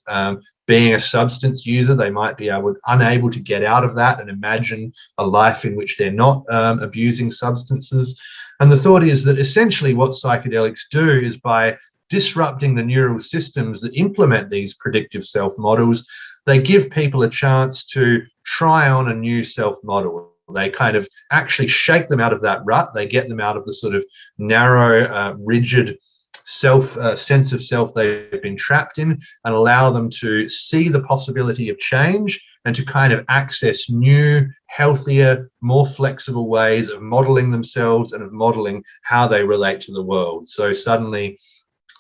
being a substance user. They might be unable to get out of that and imagine a life in which they're not abusing substances. And the thought is that essentially what psychedelics do is, by disrupting the neural systems that implement these predictive self-models, they give people a chance to try on a new self-model. They kind of actually shake them out of that rut. They get them out of the sort of narrow, rigid sense of self they've been trapped in, and allow them to see the possibility of change and to kind of access new, healthier, more flexible ways of modeling themselves and of modeling how they relate to the world. So suddenly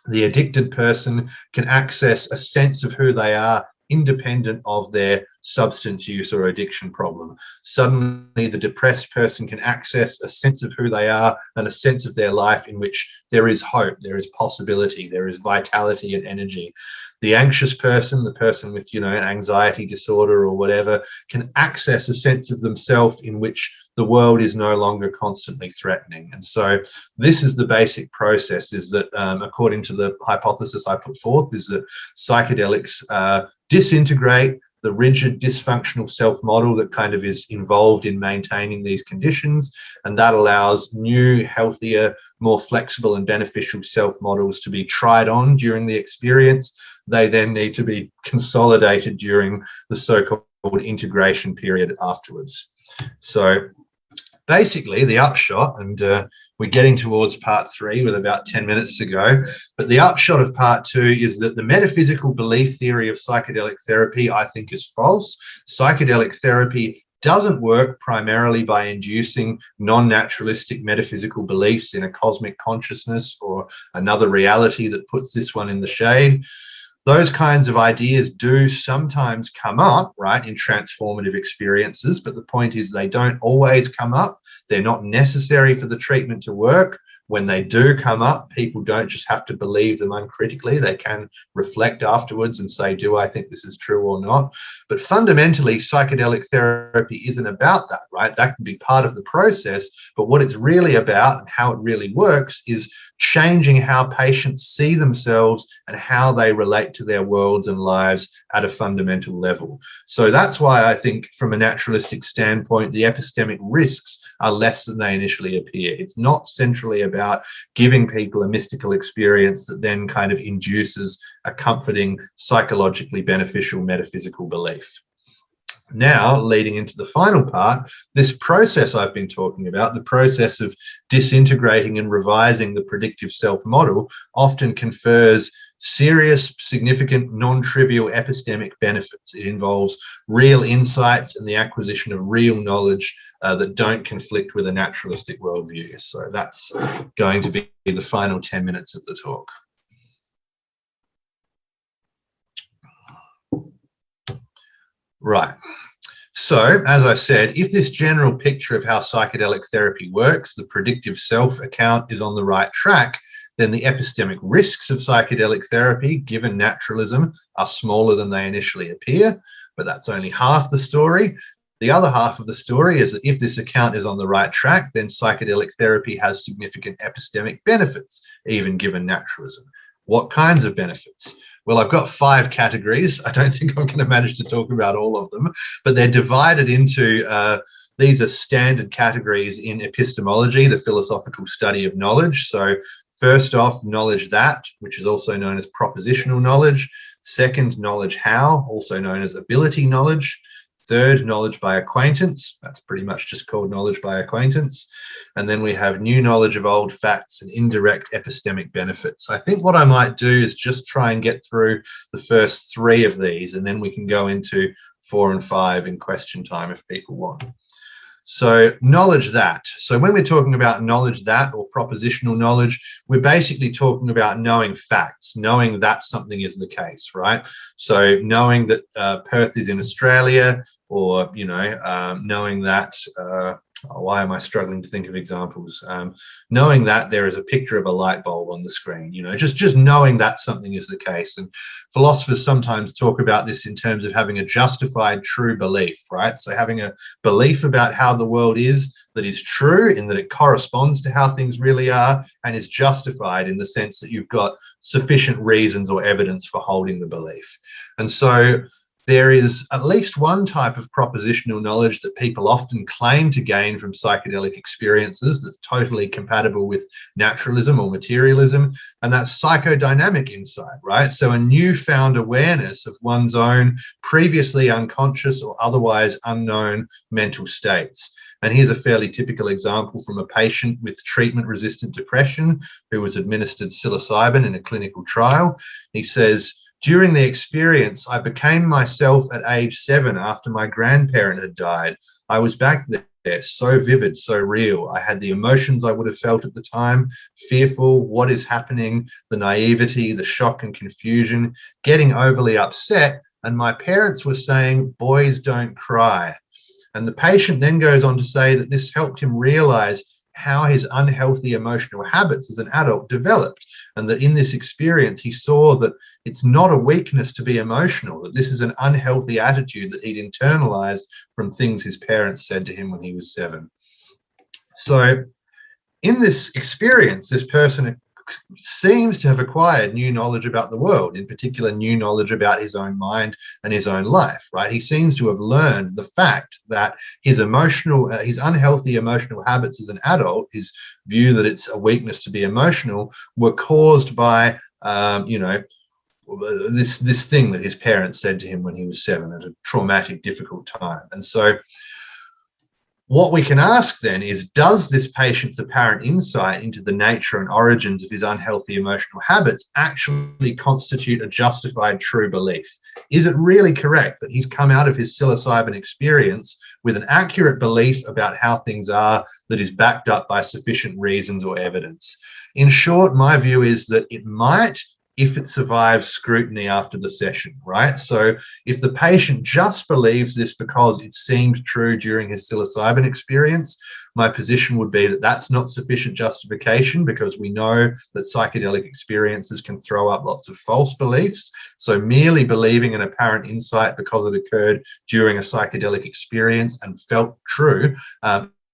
the addicted person can access a sense of who they are independent of their substance use or addiction problem. Suddenly the depressed person can access a sense of who they are and a sense of their life in which there is hope, there is possibility, there is vitality and energy. The anxious person, the person with, an anxiety disorder or whatever, can access a sense of themselves in which the world is no longer constantly threatening. And so this is the basic process, is that according to the hypothesis I put forth, is that psychedelics disintegrate the rigid dysfunctional self-model that kind of is involved in maintaining these conditions, and that allows new, healthier, more flexible and beneficial self-models to be tried on during the experience. They then need to be consolidated during the so-called integration period afterwards. So basically the upshot, and we're getting towards part 3 with about 10 minutes to go, but the upshot of part 2 is that the metaphysical belief theory of psychedelic therapy, I think, is false. Psychedelic therapy doesn't work primarily by inducing non-naturalistic metaphysical beliefs in a cosmic consciousness or another reality that puts this one in the shade. Those kinds of ideas do sometimes come up, right, in transformative experiences, but the point is they don't always come up. They're not necessary for the treatment to work. When they do come up, people don't just have to believe them uncritically. They can reflect afterwards and say, do I think this is true or not? But fundamentally, psychedelic therapy isn't about that, right? That can be part of the process, but what it's really about and how it really works is changing how patients see themselves and how they relate to their worlds and lives at a fundamental level. So that's why I think from a naturalistic standpoint, the epistemic risks are less than they initially appear. It's not centrally about giving people a mystical experience that then kind of induces a comforting, psychologically beneficial metaphysical belief. Now, leading into the final part, this process I've been talking about, the process of disintegrating and revising the predictive self-model, often confers serious, significant, non-trivial epistemic benefits. It involves real insights and the acquisition of real knowledge that don't conflict with a naturalistic worldview. So that's going to be the final 10 minutes of the talk. Right. So, as I said, if this general picture of how psychedelic therapy works, the predictive self account, is on the right track, then the epistemic risks of psychedelic therapy, given naturalism, are smaller than they initially appear, but that's only half the story. The other half of the story is that if this account is on the right track, then psychedelic therapy has significant epistemic benefits, even given naturalism. What kinds of benefits? Well, I've got 5 categories. I don't think I'm going to manage to talk about all of them, but they're divided into, these are standard categories in epistemology, the philosophical study of knowledge. So first off, knowledge that, which is also known as propositional knowledge. Second, knowledge how, also known as ability knowledge. Third, knowledge by acquaintance. That's pretty much just called knowledge by acquaintance. And then we have new knowledge of old facts and indirect epistemic benefits. I think what I might do is just try and get through the first 3 of these, and then we can go into 4 and 5 in question time if people want. So knowledge that. So when we're talking about knowledge that or propositional knowledge, we're basically talking about knowing facts, knowing that something is the case, right? So knowing that Perth is in Australia, or, knowing that, why am I struggling to think of examples? Knowing that there is a picture of a light bulb on the screen, just knowing that something is the case. And philosophers sometimes talk about this in terms of having a justified true belief, right? So having a belief about how the world is that is true, in that it corresponds to how things really are, and is justified in the sense that you've got sufficient reasons or evidence for holding the belief. And so there is at least one type of propositional knowledge that people often claim to gain from psychedelic experiences that's totally compatible with naturalism or materialism, and that's psychodynamic insight, right? So a newfound awareness of one's own previously unconscious or otherwise unknown mental states. And here's a fairly typical example from a patient with treatment-resistant depression who was administered psilocybin in a clinical trial. He says, "During the experience, I became myself at age 7 after my grandparent had died. I was back there, so vivid, so real. I had the emotions I would have felt at the time, fearful, what is happening, the naivety, the shock and confusion, getting overly upset. And my parents were saying, 'Boys don't cry.'" And the patient then goes on to say that this helped him realize how his unhealthy emotional habits as an adult developed, and that in this experience he saw that it's not a weakness to be emotional, that this is an unhealthy attitude that he'd internalized from things his parents said to him when he was 7. So in this experience, this person seems to have acquired new knowledge about the world, in particular new knowledge about his own mind and his own life, right? He seems to have learned the fact that his unhealthy emotional habits as an adult, his view that it's a weakness to be emotional, were caused by, this thing that his parents said to him when he was 7 at a traumatic, difficult time. And so what we can ask then is, does this patient's apparent insight into the nature and origins of his unhealthy emotional habits actually constitute a justified true belief? Is it really correct that he's come out of his psilocybin experience with an accurate belief about how things are that is backed up by sufficient reasons or evidence? In short, my view is that it might, if it survives scrutiny after the session, right? So if the patient just believes this because it seemed true during his psilocybin experience, my position would be that that's not sufficient justification, because we know that psychedelic experiences can throw up lots of false beliefs. So merely believing an apparent insight because it occurred during a psychedelic experience and felt true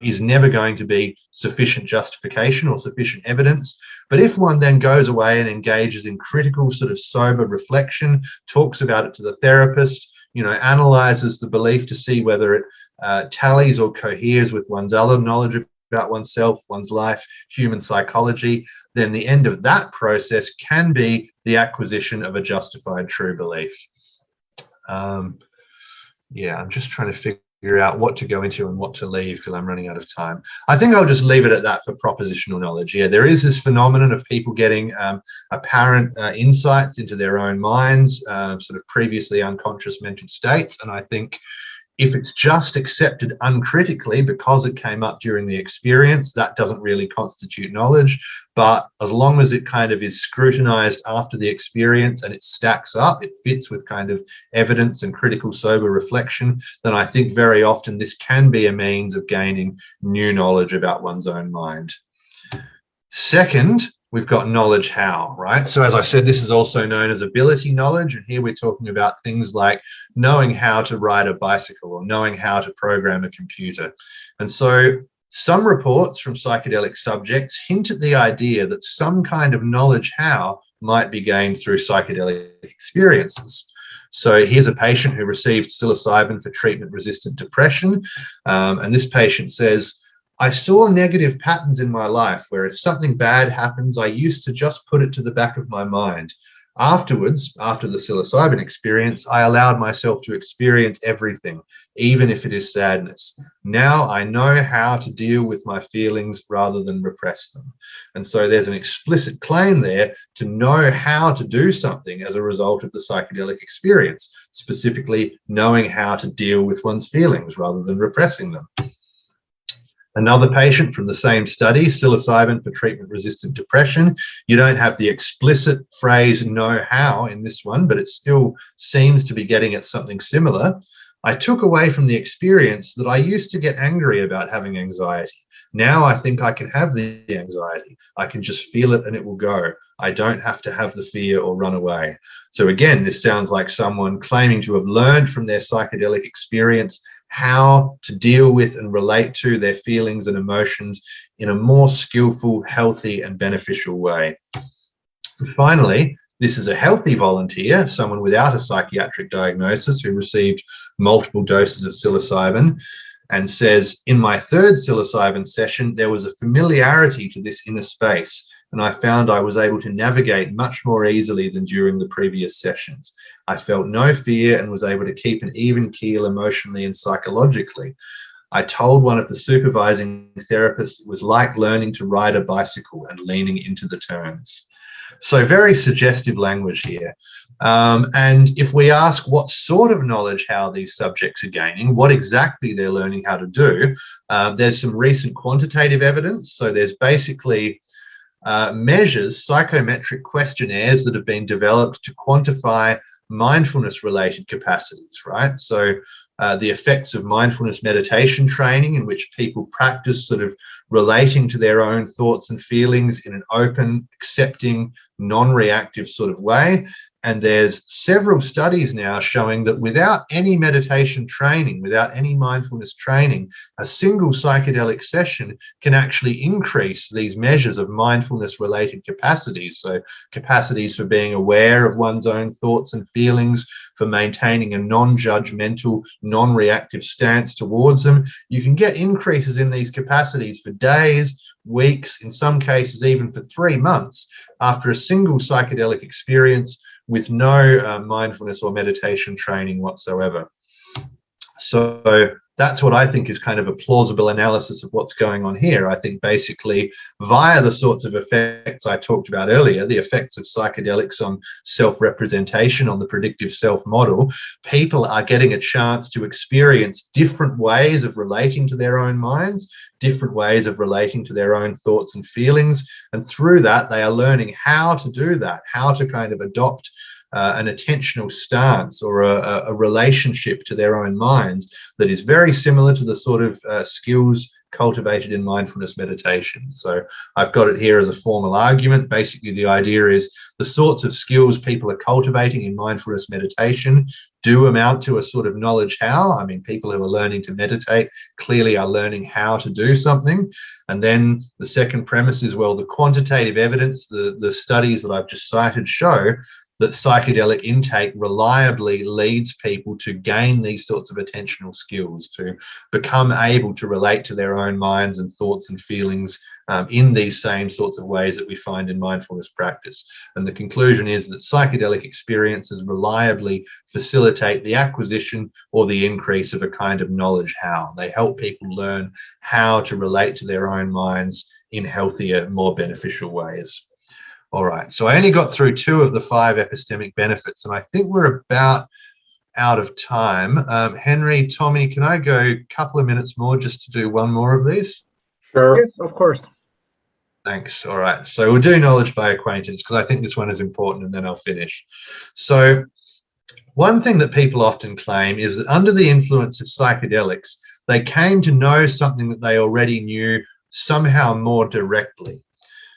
is never going to be sufficient justification or sufficient evidence. But if one then goes away and engages in critical sort of sober reflection, talks about it to the therapist, analyzes the belief to see whether it tallies or coheres with one's other knowledge about oneself, one's life, human psychology, then the end of that process can be the acquisition of a justified true belief. I'm just trying to figure out what to go into and what to leave because I'm running out of time. I think I'll just leave it at that for propositional knowledge. Yeah, there is this phenomenon of people getting apparent insights into their own minds, sort of previously unconscious mental states. And I think if it's just accepted uncritically because it came up during the experience, that doesn't really constitute knowledge. But as long as it kind of is scrutinized after the experience and it stacks up, it fits with kind of evidence and critical sober reflection, then I think very often this can be a means of gaining new knowledge about one's own mind. Second, we've got knowledge how, right? So as I said, this is also known as ability knowledge. And here we're talking about things like knowing how to ride a bicycle or knowing how to program a computer. And so some reports from psychedelic subjects hint at the idea that some kind of knowledge how might be gained through psychedelic experiences. So here's a patient who received psilocybin for treatment-resistant depression. And this patient says, I saw negative patterns in my life where if something bad happens, I used to just put it to the back of my mind. Afterwards, after the psilocybin experience, I allowed myself to experience everything, even if it is sadness. Now I know how to deal with my feelings rather than repress them. And so there's an explicit claim there to know how to do something as a result of the psychedelic experience, specifically knowing how to deal with one's feelings rather than repressing them. Another patient from the same study, psilocybin for treatment-resistant depression. You don't have the explicit phrase know how in this one, but it still seems to be getting at something similar. I took away from the experience that I used to get angry about having anxiety. Now I think I can have the anxiety. I can just feel it and it will go. I don't have to have the fear or run away. So again, this sounds like someone claiming to have learned from their psychedelic experience how to deal with and relate to their feelings and emotions in a more skillful, healthy, and beneficial way. And finally, this is a healthy volunteer, someone without a psychiatric diagnosis who received multiple doses of psilocybin, and says, in my third psilocybin session, there was a familiarity to this inner space, and I found I was able to navigate much more easily than during the previous sessions. I felt no fear and was able to keep an even keel emotionally and psychologically. I told one of the supervising therapists it was like learning to ride a bicycle and leaning into the turns. So very suggestive language here. And if we ask what sort of knowledge how these subjects are gaining, what exactly they're learning how to do, there's some recent quantitative evidence. So there's basically measures, psychometric questionnaires that have been developed to quantify mindfulness related capacities, right? So the effects of mindfulness meditation training, in which people practice sort of relating to their own thoughts and feelings in an open, accepting, non-reactive sort of way. And there's several studies now showing that without any meditation training, without any mindfulness training, a single psychedelic session can actually increase these measures of mindfulness related capacities. So capacities for being aware of one's own thoughts and feelings, for maintaining a non-judgmental, non-reactive stance towards them. You can get increases in these capacities for days, weeks, in some cases even for 3 months after a single psychedelic experience with no mindfulness or meditation training whatsoever. So that's what I think is kind of a plausible analysis of what's going on here. I think basically via the sorts of effects I talked about earlier, the effects of psychedelics on self-representation, on the predictive self model, people are getting a chance to experience different ways of relating to their own minds, different ways of relating to their own thoughts and feelings. And through that, they are learning how to do that, how to kind of adopt an attentional stance or a relationship to their own minds that is very similar to the sort of skills cultivated in mindfulness meditation. So I've got it here as a formal argument. Basically, the idea is the sorts of skills people are cultivating in mindfulness meditation do amount to a sort of knowledge how. I mean, people who are learning to meditate clearly are learning how to do something. And then the second premise is, well, the quantitative evidence, the studies that I've just cited show that psychedelic intake reliably leads people to gain these sorts of attentional skills, to become able to relate to their own minds and thoughts and feelings in these same sorts of ways that we find in mindfulness practice. And the conclusion is that psychedelic experiences reliably facilitate the acquisition or the increase of a kind of knowledge how. They help people learn how to relate to their own minds in healthier, more beneficial ways. All right, so I only got through 2 of the 5 epistemic benefits, and I think we're about out of time. Henry, Tommy, can I go a couple of minutes more just to do one more of these? Sure. Yes, of course. Thanks. All right, so we'll do knowledge by acquaintance because I think this one is important, and then I'll finish. So one thing that people often claim is that under the influence of psychedelics, they came to know something that they already knew somehow more directly.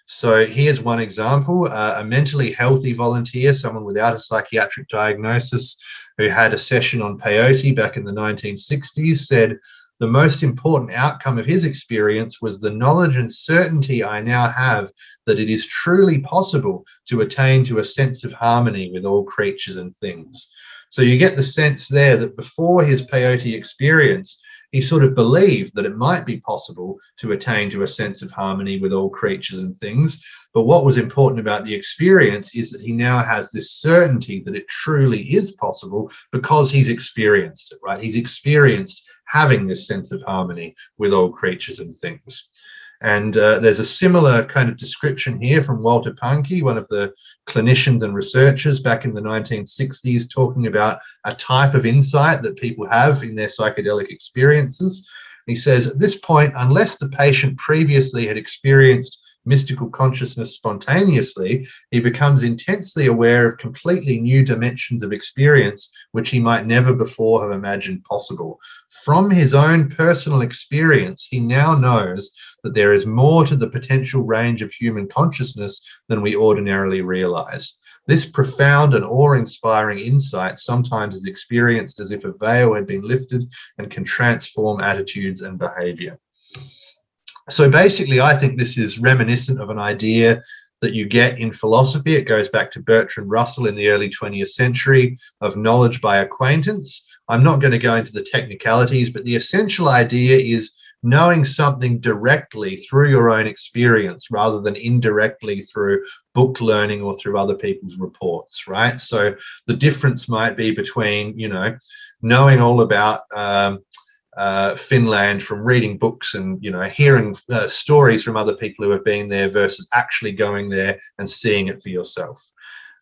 So here's one example. A mentally healthy volunteer, someone without a psychiatric diagnosis, who had a session on peyote back in the 1960s, said, "The most important outcome of his experience was the knowledge and certainty I now have that it is truly possible to attain to a sense of harmony with all creatures and things." So you get the sense there that before his peyote experience, he sort of believed that it might be possible to attain to a sense of harmony with all creatures and things. But what was important about the experience is that he now has this certainty that it truly is possible because he's experienced it, right? He's experienced having this sense of harmony with all creatures and things. And there's a similar kind of description here from Walter Pahnke, one of the clinicians and researchers back in the 1960s, talking about a type of insight that people have in their psychedelic experiences. He says, at this point, unless the patient previously had experienced mystical consciousness spontaneously, he becomes intensely aware of completely new dimensions of experience which he might never before have imagined possible. From his own personal experience, he now knows that there is more to the potential range of human consciousness than we ordinarily realize. This profound and awe-inspiring insight sometimes is experienced as if a veil had been lifted and can transform attitudes and behavior. So basically, I think this is reminiscent of an idea that you get in philosophy. It goes back to Bertrand Russell in the early 20th century of knowledge by acquaintance. I'm not going to go into the technicalities, but the essential idea is knowing something directly through your own experience rather than indirectly through book learning or through other people's reports, right? So the difference might be between, you know, knowing all about Finland from reading books and, you know, hearing stories from other people who have been there versus actually going there and seeing it for yourself.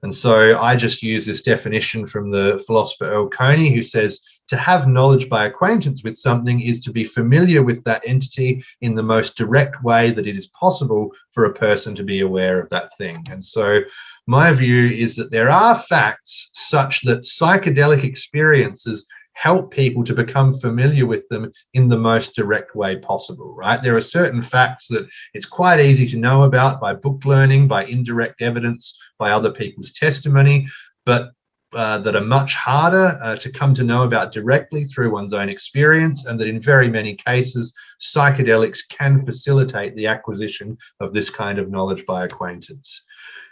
And so I just use this definition from the philosopher Earl Coney, who says, to have knowledge by acquaintance with something is to be familiar with that entity in the most direct way that it is possible for a person to be aware of that thing. And so my view is that there are facts such that psychedelic experiences help people to become familiar with them in the most direct way possible, right? There are certain facts that it's quite easy to know about by book learning, by indirect evidence, by other people's testimony, but that are much harder to come to know about directly through one's own experience, and that in very many cases, psychedelics can facilitate the acquisition of this kind of knowledge by acquaintance.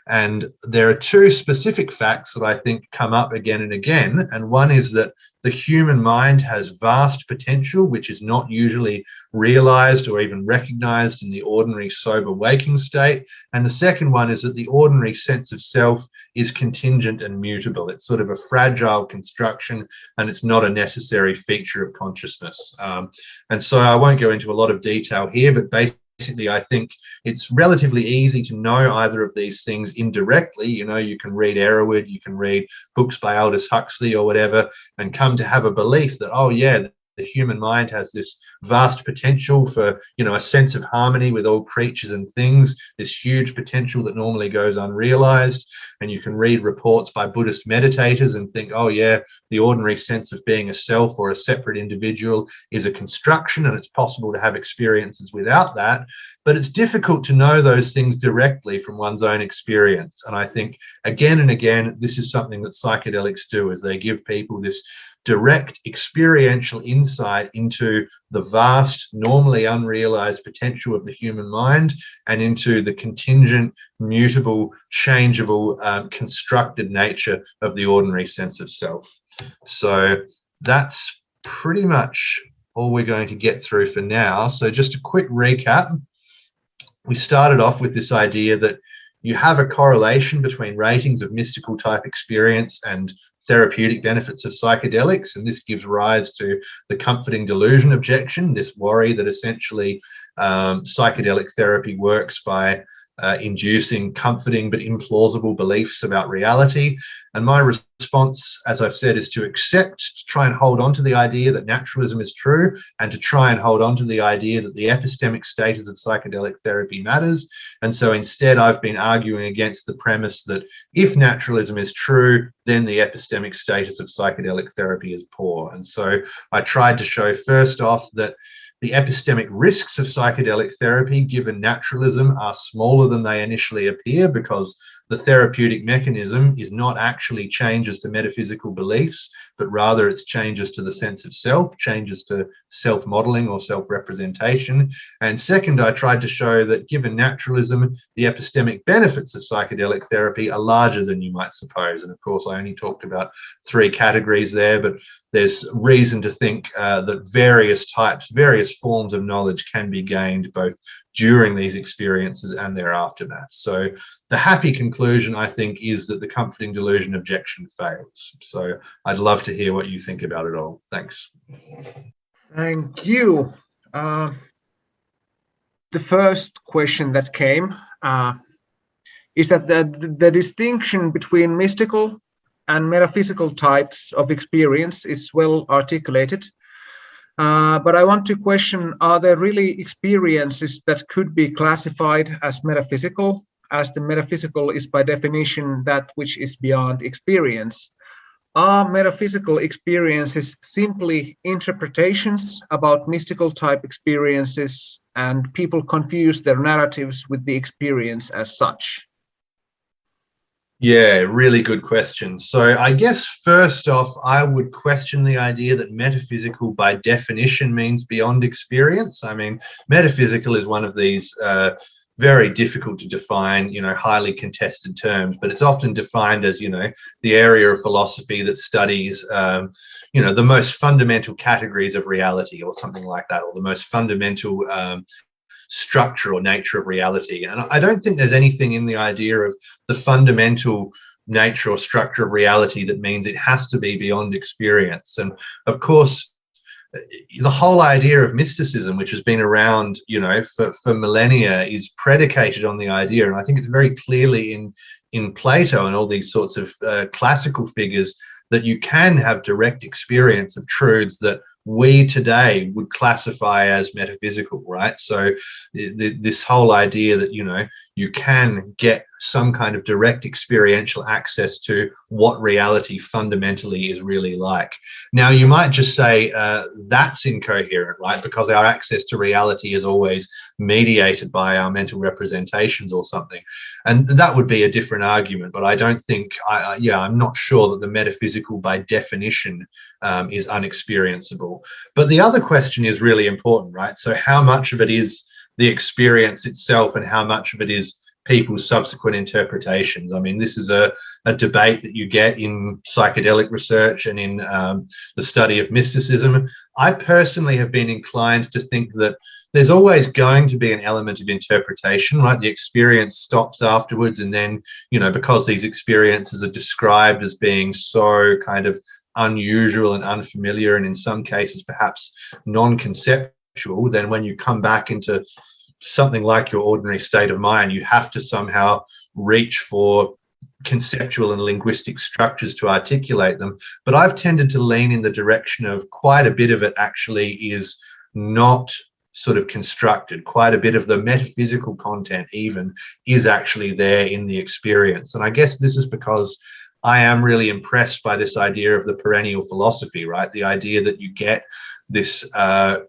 And there are two specific facts that I think come up again and again. And one is that the human mind has vast potential, which is not usually realized or even recognized in the ordinary sober waking state. And the second one is that the ordinary sense of self is contingent and mutable. It's sort of a fragile construction, and it's not a necessary feature of consciousness. And so I won't go into a lot of detail here, but basically, I think it's relatively easy to know either of these things indirectly. You know, you can read Erowid, you can read books by Aldous Huxley or whatever, and come to have a belief that, oh yeah, the human mind has this vast potential for, you know, a sense of harmony with all creatures and things, this huge potential that normally goes unrealized. And you can read reports by Buddhist meditators and think, oh yeah, the ordinary sense of being a self or a separate individual is a construction, and it's possible to have experiences without that. But it's difficult to know those things directly from one's own experience. And I think again and again, this is something that psychedelics do, is they give people this direct experiential insight into the vast, normally unrealized potential of the human mind, and into the contingent, mutable, changeable, constructed nature of the ordinary sense of self. So that's pretty much all we're going to get through for now. So just a quick recap. We started off with this idea that you have a correlation between ratings of mystical type experience and therapeutic benefits of psychedelics, and this gives rise to the comforting delusion objection, this worry that essentially psychedelic therapy works by inducing comforting but implausible beliefs about reality. And my response, as I've said, is to accept, to try and hold on to the idea that naturalism is true, and to try and hold on to the idea that the epistemic status of psychedelic therapy matters. And so instead, I've been arguing against the premise that if naturalism is true, then the epistemic status of psychedelic therapy is poor. And so I tried to show first off that the epistemic risks of psychedelic therapy, given naturalism, are smaller than they initially appear, because the therapeutic mechanism is not actually changes to metaphysical beliefs, but rather it's changes to the sense of self, changes to self-modeling or self-representation. And second, I tried to show that given naturalism, the epistemic benefits of psychedelic therapy are larger than you might suppose. And of course, I only talked about three categories there, but there's reason to think that various forms of knowledge can be gained both during these experiences and their aftermath. So the happy conclusion, I think, is that the comforting delusion objection fails. So I'd love to hear what you think about it all. Thanks. Thank you. The first question that came is that the distinction between mystical and metaphysical types of experience is well articulated. But I want to question, are there really experiences that could be classified as metaphysical, as the metaphysical is by definition that which is beyond experience? Are metaphysical experiences simply interpretations about mystical type experiences, and people confuse their narratives with the experience as such? Yeah, really good question. So I guess first off, I would question the idea that metaphysical by definition means beyond experience. I mean, metaphysical is one of these very difficult to define, highly contested terms, but it's often defined as, the area of philosophy that studies, the most fundamental categories of reality or something like that, or the most fundamental structure or nature of reality. And I don't think there's anything in the idea of the fundamental nature or structure of reality that means it has to be beyond experience. And of course, the whole idea of mysticism, which has been around, for millennia, is predicated on the idea, and I think it's very clearly in Plato and all these sorts of classical figures, that you can have direct experience of truths that we today would classify as metaphysical, right? So this whole idea that, you know, you can get some kind of direct experiential access to what reality fundamentally is really like. Now, you might just say that's incoherent, right? Because our access to reality is always mediated by our mental representations or something. And that would be a different argument, but I don't think, I'm not sure that the metaphysical by definition is unexperienceable. But the other question is really important, right? So how much of it is the experience itself and how much of it is people's subsequent interpretations? I mean, this is a debate that you get in psychedelic research and in the study of mysticism. I personally have been inclined to think that there's always going to be an element of interpretation, right? The experience stops afterwards, and then, you know, because these experiences are described as being so kind of unusual and unfamiliar, and in some cases perhaps non-conceptual, then when you come back into something like your ordinary state of mind, you have to somehow reach for conceptual and linguistic structures to articulate them. But I've tended to lean in the direction of quite a bit of it actually is not sort of constructed. Quite a bit of the metaphysical content even is actually there in the experience. And I guess this is because I am really impressed by this idea of the perennial philosophy, right? The idea that you get this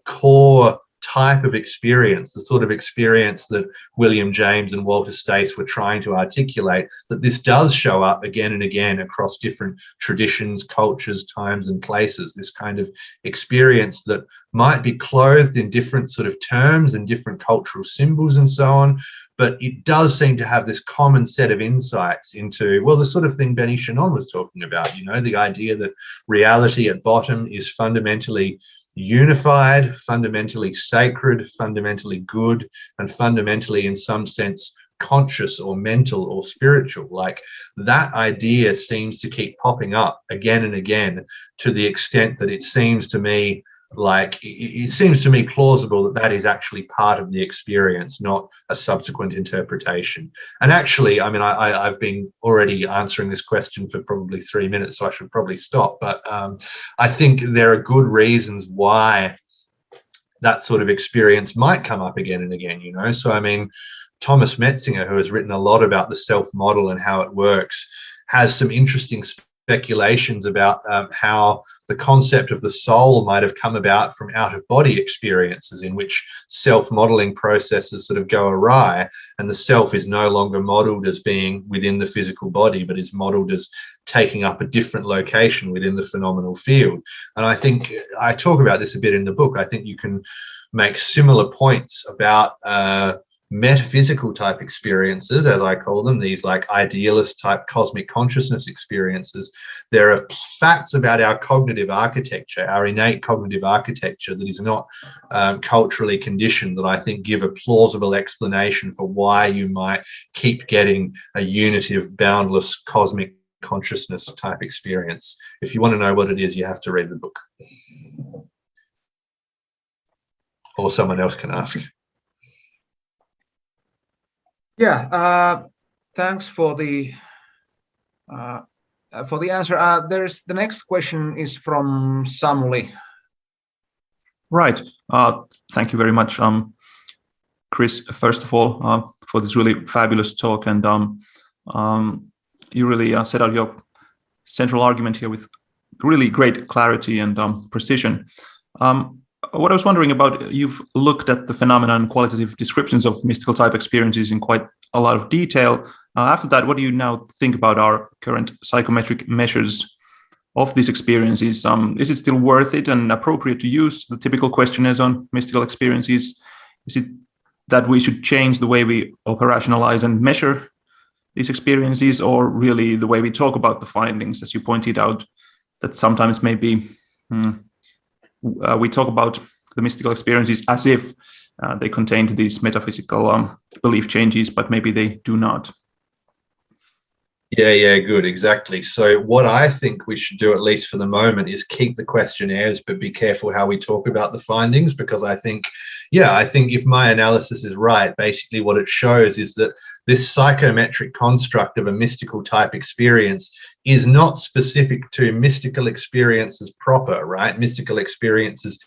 core type of experience, the sort of experience that William James and Walter Stace were trying to articulate, that this does show up again and again across different traditions, cultures, times and places, this kind of experience that might be clothed in different sort of terms and different cultural symbols and so on, but it does seem to have this common set of insights into, well, the sort of thing Benny Shannon was talking about, you know, the idea that reality at bottom is fundamentally unified, fundamentally sacred, fundamentally good, and fundamentally, in some sense, conscious or mental or spiritual. Like, that idea seems to keep popping up again and again, to the extent that it seems to me like it seems to me plausible that that is actually part of the experience, not a subsequent interpretation. And actually, I mean, I've been already answering this question for probably 3 minutes, so I should probably stop. But I think there are good reasons why that sort of experience might come up again and again, you know. So, I mean, Thomas Metzinger, who has written a lot about the self-model and how it works, has some interesting speculations about how the concept of the soul might have come about from out-of-body experiences in which self-modeling processes sort of go awry, and the self is no longer modeled as being within the physical body, but is modeled as taking up a different location within the phenomenal field. And I think I talk about this a bit in the book. I think you can make similar points about metaphysical type experiences, as I call them, these like idealist type cosmic consciousness experiences. There are facts about our cognitive architecture, our innate cognitive architecture, that is not culturally conditioned, that I think give a plausible explanation for why you might keep getting a unitive, boundless cosmic consciousness type experience. If you want to know what it is, you have to read the book. Or someone else can ask. Yeah, thanks for the answer. There's the next question is from Samuli. Right. Thank you very much, Chris. First of all, for this really fabulous talk, and you really set out your central argument here with really great clarity and precision. What I was wondering about, you've looked at the phenomena and qualitative descriptions of mystical type experiences in quite a lot of detail. After that, what do you now think about our current psychometric measures of these experiences? Is it still worth it and appropriate to use the typical questionnaires on mystical experiences? Is it that we should change the way we operationalize and measure these experiences, or really the way we talk about the findings, as you pointed out, that sometimes maybe we talk about the mystical experiences as if they contained these metaphysical belief changes, but maybe they do not. Yeah, good, exactly. So what I think we should do, at least for the moment, is keep the questionnaires, but be careful how we talk about the findings, because I think if my analysis is right, basically what it shows is that this psychometric construct of a mystical type experience is not specific to mystical experiences proper, right? Mystical experiences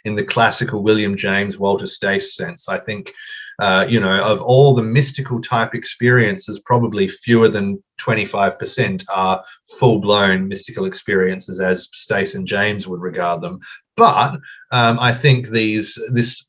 in the classical William James, Walter Stace sense. I think, of all the mystical type experiences, probably fewer than 25% are full-blown mystical experiences as Stace and James would regard them. But I think these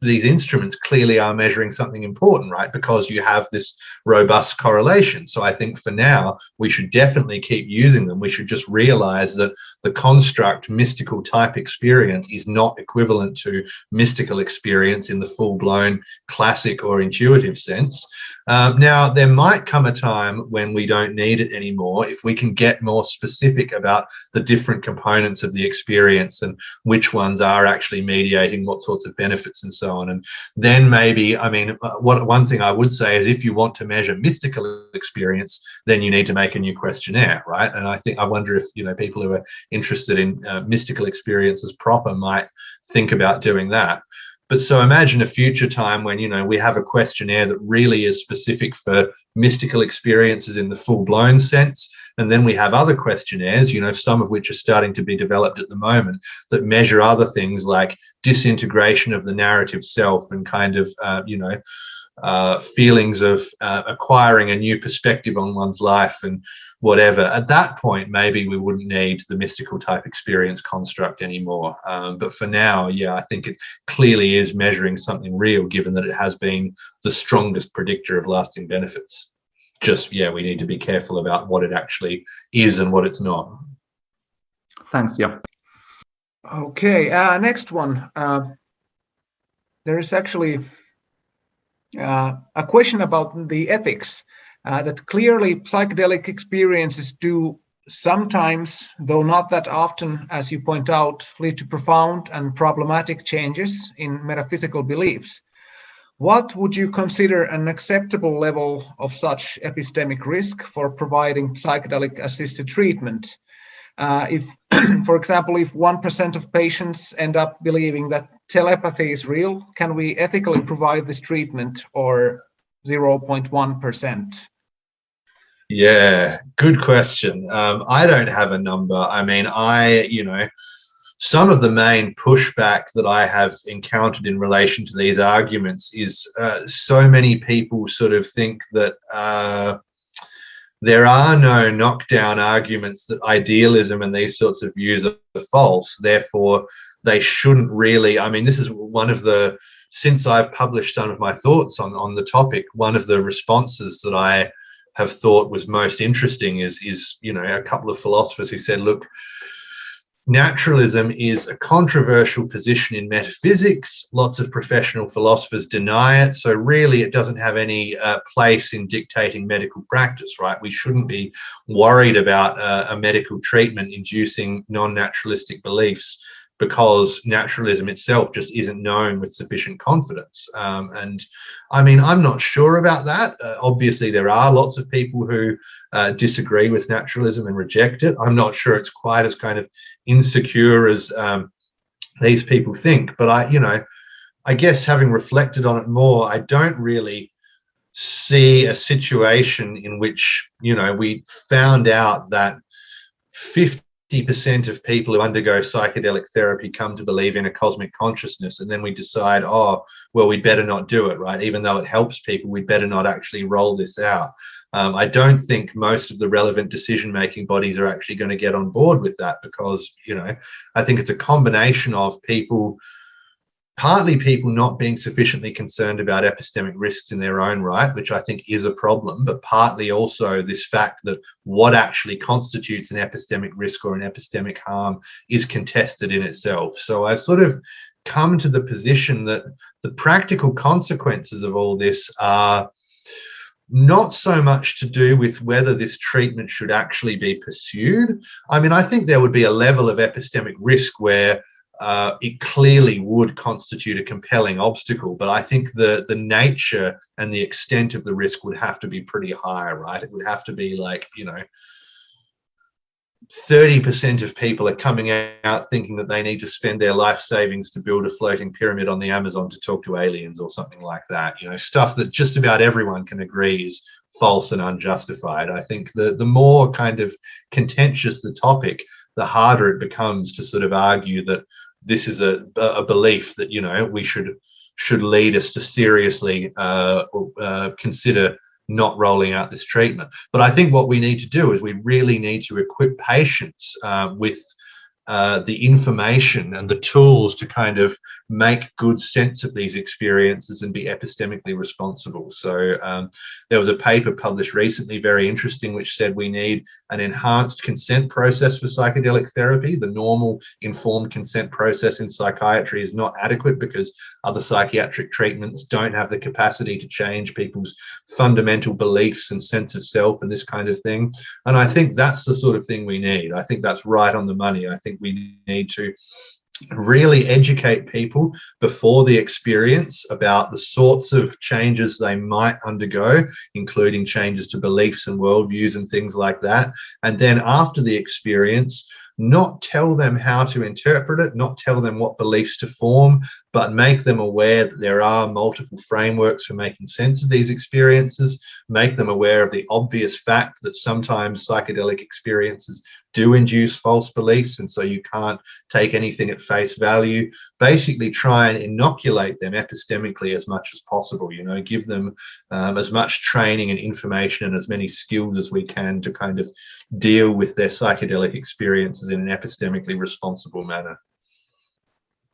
instruments clearly are measuring something important, right? Because you have this robust correlation. So I think for now, we should definitely keep using them. We should just realize that the construct mystical type experience is not equivalent to mystical experience in the full-blown classic or intuitive sense. Now, there might come a time when we don't need it anymore if we can get more specific about the different components of the experience and which ones are actually mediating what sorts of benefits and so on. And then maybe, one thing I would say is if you want to measure mystical experience, then you need to make a new questionnaire, right? And I wonder if, people who are interested in mystical experiences proper might think about doing that. But so imagine a future time when, we have a questionnaire that really is specific for mystical experiences in the full-blown sense. And then we have other questionnaires, some of which are starting to be developed at the moment, that measure other things like disintegration of the narrative self and kind of, feelings of acquiring a new perspective on one's life and whatever. At that point, maybe we wouldn't need the mystical type experience construct anymore. But for now, I think it clearly is measuring something real, given that it has been the strongest predictor of lasting benefits. Just, we need to be careful about what it actually is and what it's not. Thanks, yeah. Okay, next one. There is actually a question about the ethics, that clearly psychedelic experiences do sometimes, though not that often, as you point out, lead to profound and problematic changes in metaphysical beliefs. What would you consider an acceptable level of such epistemic risk for providing psychedelic-assisted treatment? If, for example, if 1% of patients end up believing that telepathy is real, can we ethically provide this treatment, or 0.1%? Yeah, good question. I don't have a number. Some of the main pushback that I have encountered in relation to these arguments is so many people sort of think that there are no knockdown arguments that idealism and these sorts of views are false. Therefore, they shouldn't really. This is one of the, since I've published some of my thoughts on the topic, one of the responses that I have thought was most interesting is a couple of philosophers who said, look, naturalism is a controversial position in metaphysics. Lots of professional philosophers deny it. So really, it doesn't have any place in dictating medical practice, right? We shouldn't be worried about a medical treatment inducing non-naturalistic beliefs, because naturalism itself just isn't known with sufficient confidence. I'm not sure about that. Obviously, there are lots of people who disagree with naturalism and reject it. I'm not sure it's quite as kind of insecure as these people think. But I guess having reflected on it more, I don't really see a situation in which, we found out that 50% of people who undergo psychedelic therapy come to believe in a cosmic consciousness, and then we decide, we'd better not do it, right? Even though it helps people, we'd better not actually roll this out. I don't think most of the relevant decision-making bodies are actually going to get on board with that, because, I think it's a combination of partly people not being sufficiently concerned about epistemic risks in their own right, which I think is a problem, but partly also this fact that what actually constitutes an epistemic risk or an epistemic harm is contested in itself. So I've sort of come to the position that the practical consequences of all this are not so much to do with whether this treatment should actually be pursued. I think there would be a level of epistemic risk where it clearly would constitute a compelling obstacle. But I think the nature and the extent of the risk would have to be pretty high, right? It would have to be like, 30% of people are coming out thinking that they need to spend their life savings to build a floating pyramid on the Amazon to talk to aliens or something like that. Stuff that just about everyone can agree is false and unjustified. I think the more kind of contentious the topic, the harder it becomes to sort of argue that this is a belief that, we should lead us to seriously consider not rolling out this treatment. But I think what we need to do is we really need to equip patients with the information and the tools to kind of make good sense of these experiences and be epistemically responsible. So there was a paper published recently, very interesting, which said we need an enhanced consent process for psychedelic therapy. The normal informed consent process in psychiatry is not adequate because other psychiatric treatments don't have the capacity to change people's fundamental beliefs and sense of self and this kind of thing. And I think that's the sort of thing we need. I think that's right on the money. I think we need to really educate people before the experience about the sorts of changes they might undergo, including changes to beliefs and worldviews and things like that. And then after the experience, not tell them how to interpret it, not tell them what beliefs to form, but make them aware that there are multiple frameworks for making sense of these experiences, make them aware of the obvious fact that sometimes psychedelic experiences do induce false beliefs, and so you can't take anything at face value. Basically try and inoculate them epistemically as much as possible, give them as much training and information and as many skills as we can to kind of deal with their psychedelic experiences in an epistemically responsible manner.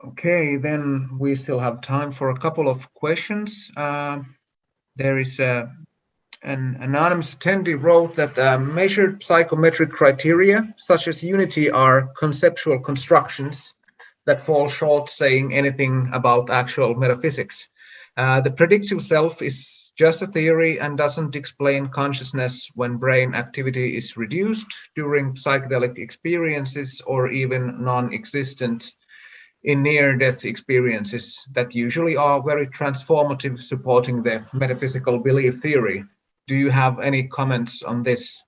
Okay, then we still have time for a couple of questions. There is an anonymous attendee wrote that measured psychometric criteria such as unity are conceptual constructions that fall short saying anything about actual metaphysics. The predictive self is just a theory and doesn't explain consciousness when brain activity is reduced during psychedelic experiences or even non-existent in near-death experiences that usually are very transformative, supporting the metaphysical belief theory. Do you have any comments on this?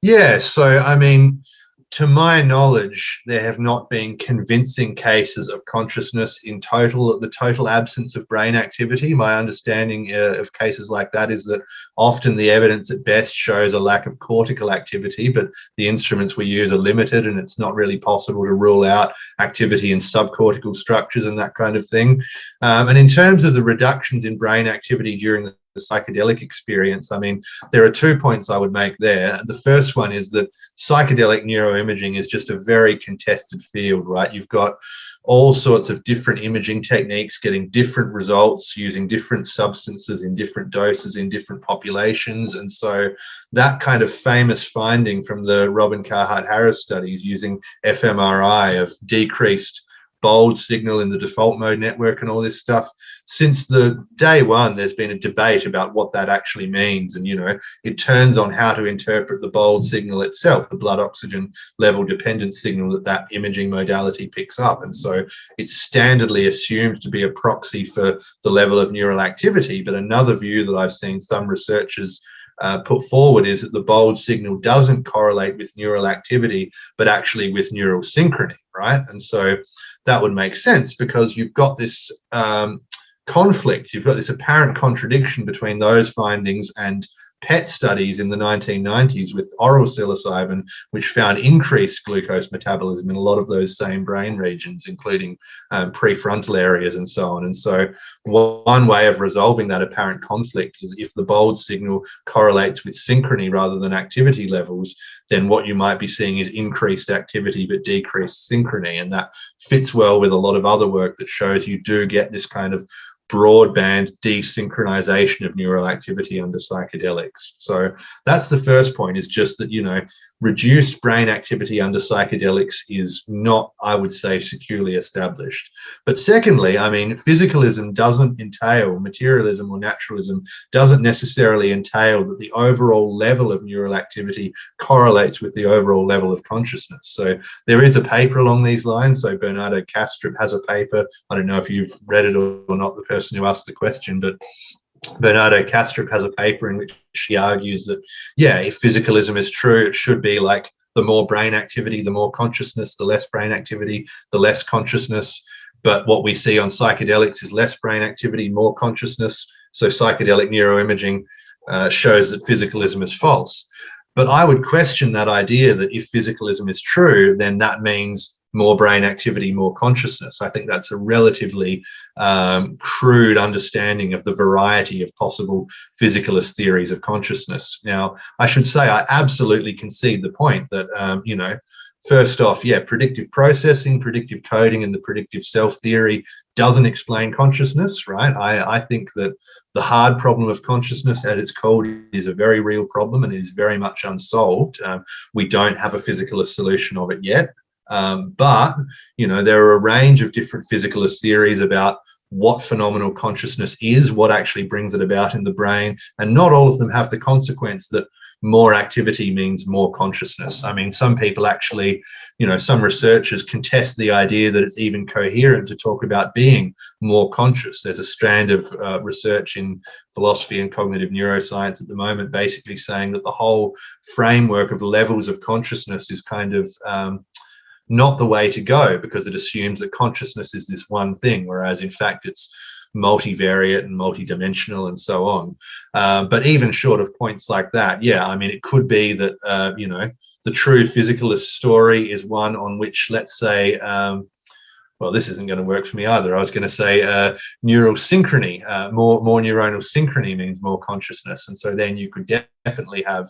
Yeah, so I mean, to my knowledge, there have not been convincing cases of consciousness in the total absence of brain activity. My understanding of cases like that is that often the evidence at best shows a lack of cortical activity, but the instruments we use are limited and it's not really possible to rule out activity in subcortical structures and that kind of thing. And in terms of the reductions in brain activity during the psychedelic experience, I mean, there are 2 points I would make there. The first one is that psychedelic neuroimaging is just a very contested field, right? You've got all sorts of different imaging techniques getting different results using different substances in different doses in different populations. And so that kind of famous finding from the Robin Carhart-Harris studies using fMRI of decreased bold signal in the default mode network and all this stuff, since the day one there's been a debate about what that actually means. And it turns on how to interpret the bold signal itself, the blood oxygen level dependent signal that imaging modality picks up. And so it's standardly assumed to be a proxy for the level of neural activity. But another view that I've seen some researchers put forward is that the bold signal doesn't correlate with neural activity, but actually with neural synchrony, right? And so that would make sense because you've got this conflict, you've got this apparent contradiction between those findings and PET studies in the 1990s with oral psilocybin, which found increased glucose metabolism in a lot of those same brain regions, including prefrontal areas and so on. And so one way of resolving that apparent conflict is if the bold signal correlates with synchrony rather than activity levels, then what you might be seeing is increased activity but decreased synchrony. And that fits well with a lot of other work that shows you do get this kind of broadband desynchronization of neural activity under psychedelics. So that's the first point, is just that, reduced brain activity under psychedelics is not, I would say, securely established. But secondly, I mean, physicalism doesn't entail, materialism or naturalism doesn't necessarily entail that the overall level of neural activity correlates with the overall level of consciousness. So there is a paper along these lines. So Bernardo Kastrup has a paper. I don't know if you've read it or not, the person who asked the question, but Bernardo Kastrup has a paper in which he argues that, yeah, if physicalism is true, it should be like the more brain activity, the more consciousness, the less brain activity, the less consciousness. But what we see on psychedelics is less brain activity, more consciousness. So psychedelic neuroimaging shows that physicalism is false. But I would question that idea that if physicalism is true, then that means more brain activity, more consciousness. I think that's a relatively crude understanding of the variety of possible physicalist theories of consciousness. Now, I should say I absolutely concede the point that, you know, first off, yeah, predictive processing, predictive coding, and the predictive self theory doesn't explain consciousness, right? I think that the hard problem of consciousness, as it's called, is a very real problem and it is very much unsolved. We don't have a physicalist solution of it yet. But, you know, there are a range of different physicalist theories about what phenomenal consciousness is, what actually brings it about in the brain, and not all of them have the consequence that more activity means more consciousness. I mean, some people actually, you know, some researchers contest the idea that it's even coherent to talk about being more conscious. There's a strand of research in philosophy and cognitive neuroscience at the moment basically saying that the whole framework of levels of consciousness is kind of not the way to go, because it assumes that consciousness is this one thing, whereas in fact it's multivariate and multidimensional and so on. But even short of points like that, yeah, I mean, it could be that, you know, the true physicalist story is one on which, let's say, well, this isn't going to work for me either. I was going to say neural synchrony, more neuronal synchrony means more consciousness. And so then you could definitely have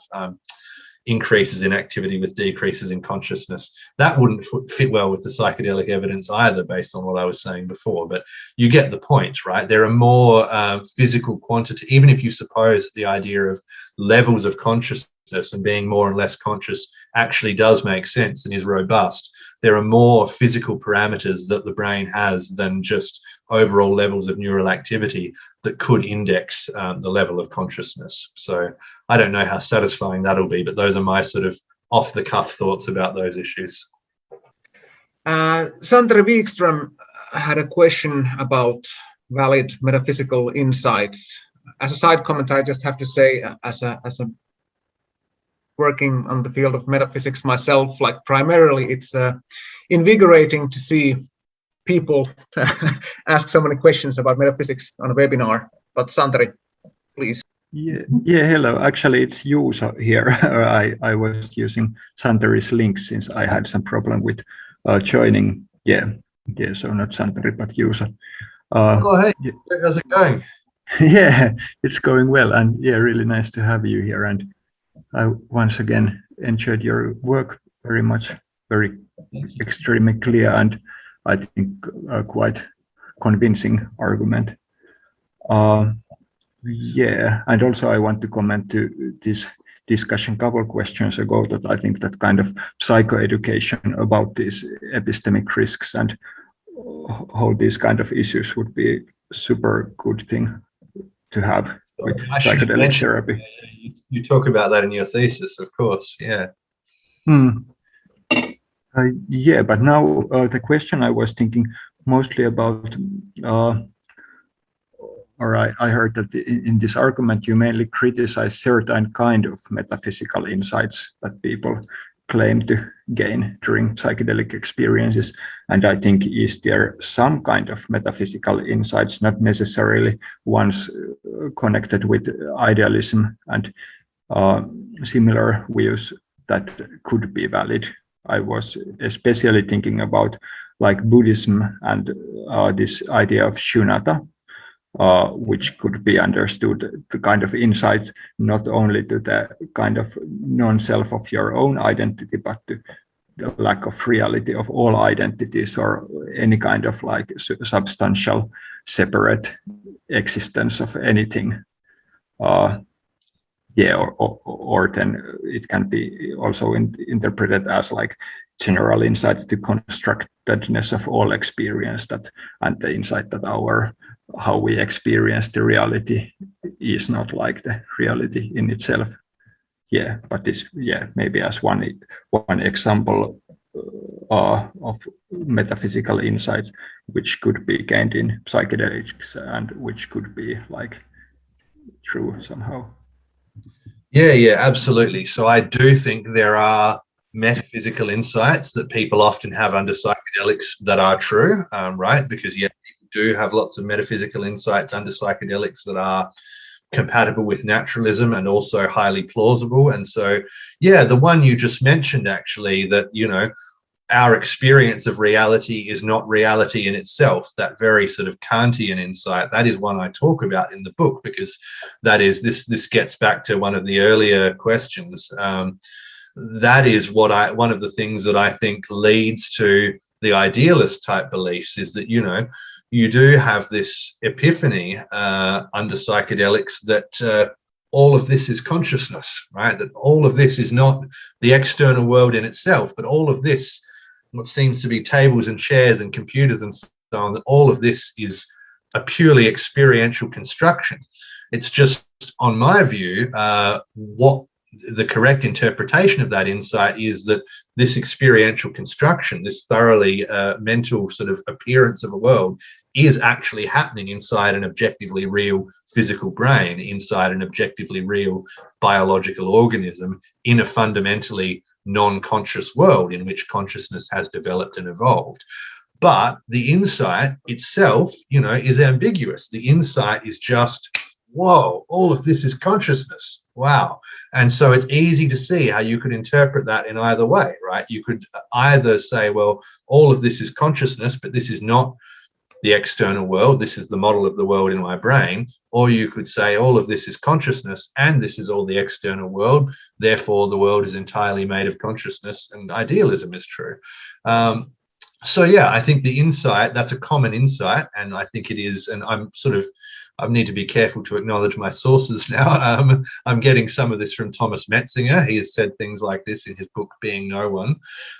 increases in activity with decreases in consciousness. That wouldn't fit well with the psychedelic evidence either, based on what I was saying before, but you get the point, right? There are more physical quantity, even if you suppose the idea of levels of consciousness and being more and less conscious actually does make sense and is robust. There are more physical parameters that the brain has than just overall levels of neural activity that could index the level of consciousness. So I don't know how satisfying that'll be, but those are my sort of off-the-cuff thoughts about those issues. Santeri Wikström had a question about valid metaphysical insights. As a side comment, I just have to say, as a working on the field of metaphysics myself, like primarily it's invigorating to see people ask so many questions about metaphysics on a webinar. But Santeri, please. Yeah, hello. Actually, it's Juuso here. I was using Santeri's link since I had some problem with joining. Yeah, so not Santeri, but Juuso. Oh, hey, how's it going? Yeah, it's going well. And yeah, really nice to have you here. And I once again enjoyed your work very much, very extremely clear and I think quite convincing argument. Yeah, and also I want to comment to this discussion a couple of questions ago that I think that kind of psychoeducation about these epistemic risks and how these kind of issues would be a super good thing to have with psychedelic therapy. You talk about that in your thesis, of course, yeah. Yeah, but now the question I was thinking mostly about, or I heard that in this argument you mainly criticize certain kind of metaphysical insights that people claim to gain during psychedelic experiences. And I think, is there some kind of metaphysical insights, not necessarily ones connected with idealism and similar views, that could be valid? I was especially thinking about like Buddhism and this idea of shunyata, which could be understood the kind of insight not only to the kind of non-self of your own identity, but to the lack of reality of all identities or any kind of like substantial separate existence of anything. or then it can be also interpreted as like general insight to constructedness of all experience, that and the insight that how we experience the reality is not like the reality in itself. But this maybe as one example of metaphysical insights which could be gained in psychedelics and which could be like true somehow. Yeah, absolutely. So I do think there are metaphysical insights that people often have under psychedelics that are true, right? Because people do have lots of metaphysical insights under psychedelics that are compatible with naturalism and also highly plausible. And so, the one you just mentioned, actually, that, our experience of reality is not reality in itself, that very sort of Kantian insight, that is one I talk about in the book, because that is, this gets back to one of the earlier questions. That is one of the things that I think leads to the idealist type beliefs, is that, you do have this epiphany under psychedelics that all of this is consciousness, right? That all of this is not the external world in itself, but all of this, what seems to be tables and chairs and computers and so on, that all of this is a purely experiential construction. It's just, on my view, what the correct interpretation of that insight is, that this experiential construction, this thoroughly mental sort of appearance of a world, is actually happening inside an objectively real physical brain, inside an objectively real biological organism, in a fundamentally non-conscious world in which consciousness has developed and evolved. But the insight itself, is ambiguous. The insight is just, whoa, all of this is consciousness. Wow. And so it's easy to see how you could interpret that in either way, right? You could either say, well, all of this is consciousness, but this is not the external world. This is the model of the world in my brain. Or you could say all of this is consciousness and this is all the external world. Therefore, the world is entirely made of consciousness and idealism is true. I think the insight, that's a common insight. And I think it is, and I need to be careful to acknowledge my sources now. I'm getting some of this from Thomas Metzinger. He has said things like this in his book, Being No One.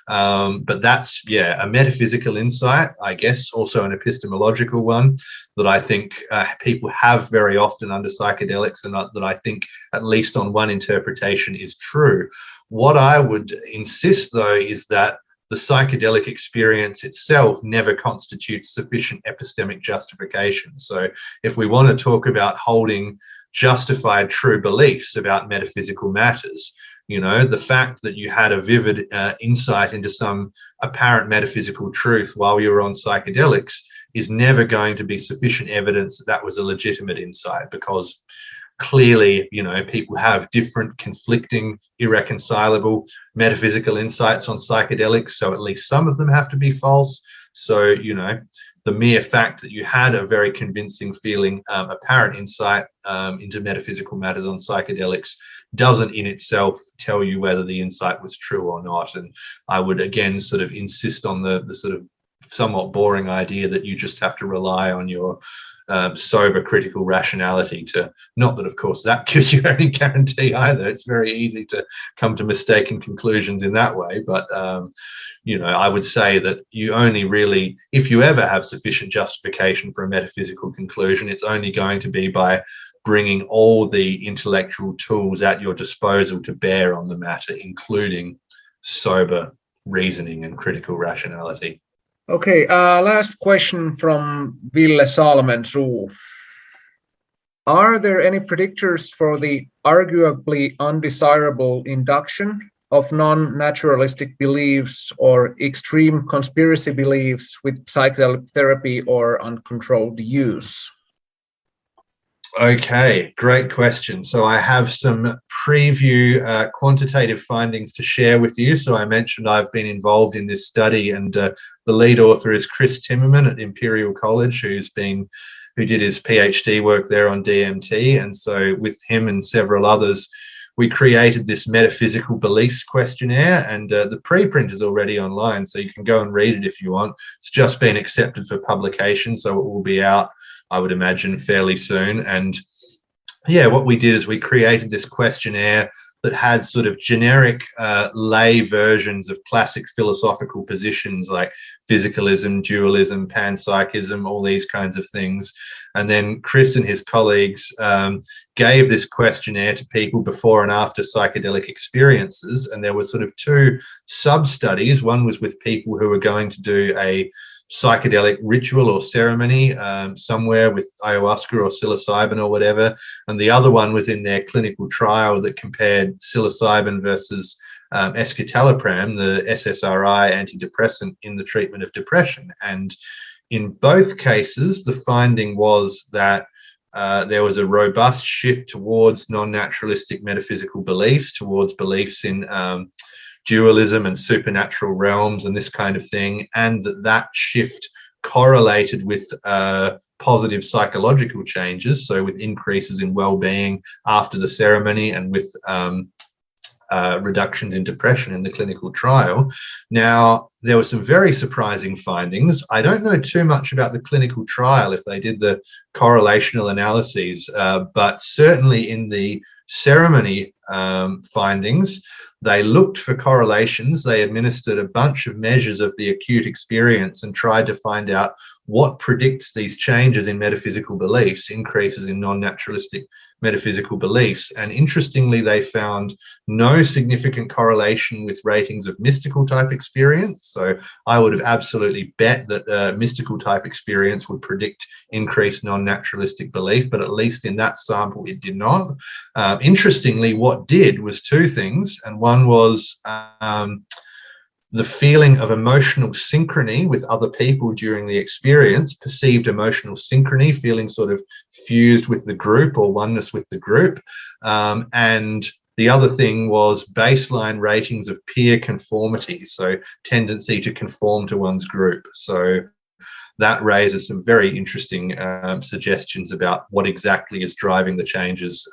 But that's, a metaphysical insight, I guess, also an epistemological one that I think people have very often under psychedelics, and that I think, at least on one interpretation, is true. What I would insist, though, is that the psychedelic experience itself never constitutes sufficient epistemic justification. So if we want to talk about holding justified true beliefs about metaphysical matters, the fact that you had a vivid insight into some apparent metaphysical truth while you were on psychedelics is never going to be sufficient evidence that that was a legitimate insight, because clearly, people have different, conflicting, irreconcilable metaphysical insights on psychedelics. So at least some of them have to be false. So, the mere fact that you had a very convincing feeling, apparent insight into metaphysical matters on psychedelics doesn't in itself tell you whether the insight was true or not. And I would again sort of insist on the sort of somewhat boring idea that you just have to rely on your sober critical rationality to, not that of course that gives you any guarantee either. It's very easy to come to mistaken conclusions in that way, but I would say that you only really, if you ever have sufficient justification for a metaphysical conclusion, it's only going to be by bringing all the intellectual tools at your disposal to bear on the matter, including sober reasoning and critical rationality. Okay, last question from Ville Salmensuu. Are there any predictors for the arguably undesirable induction of non-naturalistic beliefs or extreme conspiracy beliefs with psychedelic therapy or uncontrolled use? Okay, great question. So I have some preview quantitative findings to share with you. So I mentioned I've been involved in this study, and the lead author is Chris Timmerman at Imperial College, who did his PhD work there on DMT. And so with him and several others, we created this metaphysical beliefs questionnaire, and the preprint is already online, so you can go and read it if you want. It's just been accepted for publication, so it will be out, I would imagine, fairly soon. And yeah, what we did is we created this questionnaire that had sort of generic lay versions of classic philosophical positions like physicalism, dualism, panpsychism, all these kinds of things. And then Chris and his colleagues gave this questionnaire to people before and after psychedelic experiences. And there were sort of two sub-studies. One was with people who were going to do a psychedelic ritual or ceremony somewhere with ayahuasca or psilocybin or whatever, and the other one was in their clinical trial that compared psilocybin versus escitalopram, the SSRI antidepressant, in the treatment of depression. And in both cases, the finding was that there was a robust shift towards non-naturalistic metaphysical beliefs, towards beliefs in dualism and supernatural realms and this kind of thing, and that shift correlated with positive psychological changes, so with increases in well-being after the ceremony and with reductions in depression in the clinical trial. Now, there were some very surprising findings. I don't know too much about the clinical trial, if they did the correlational analyses, but certainly in the ceremony findings, they looked for correlations. They administered a bunch of measures of the acute experience and tried to find out what predicts these changes in metaphysical beliefs, increases in non-naturalistic metaphysical beliefs. And interestingly, they found no significant correlation with ratings of mystical type experience. So I would have absolutely bet that mystical type experience would predict increased non-naturalistic belief, but at least in that sample, it did not. Interestingly, what did was two things. And one was the feeling of emotional synchrony with other people during the experience, perceived emotional synchrony, feeling sort of fused with the group or oneness with the group. And the other thing was baseline ratings of peer conformity, so tendency to conform to one's group. So that raises some very interesting suggestions about what exactly is driving the changes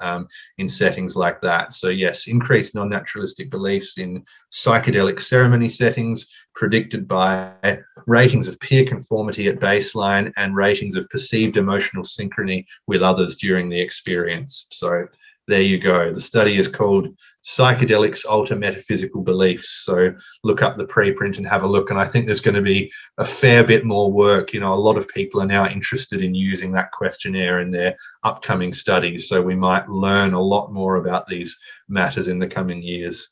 in settings like that. So yes, increased non-naturalistic beliefs in psychedelic ceremony settings predicted by ratings of peer conformity at baseline and ratings of perceived emotional synchrony with others during the experience. So there you go. The study is called Psychedelics Alter Metaphysical Beliefs. So look up the preprint and have a look. And I think there's going to be a fair bit more work. You know, a lot of people are now interested in using that questionnaire in their upcoming studies. So we might learn a lot more about these matters in the coming years.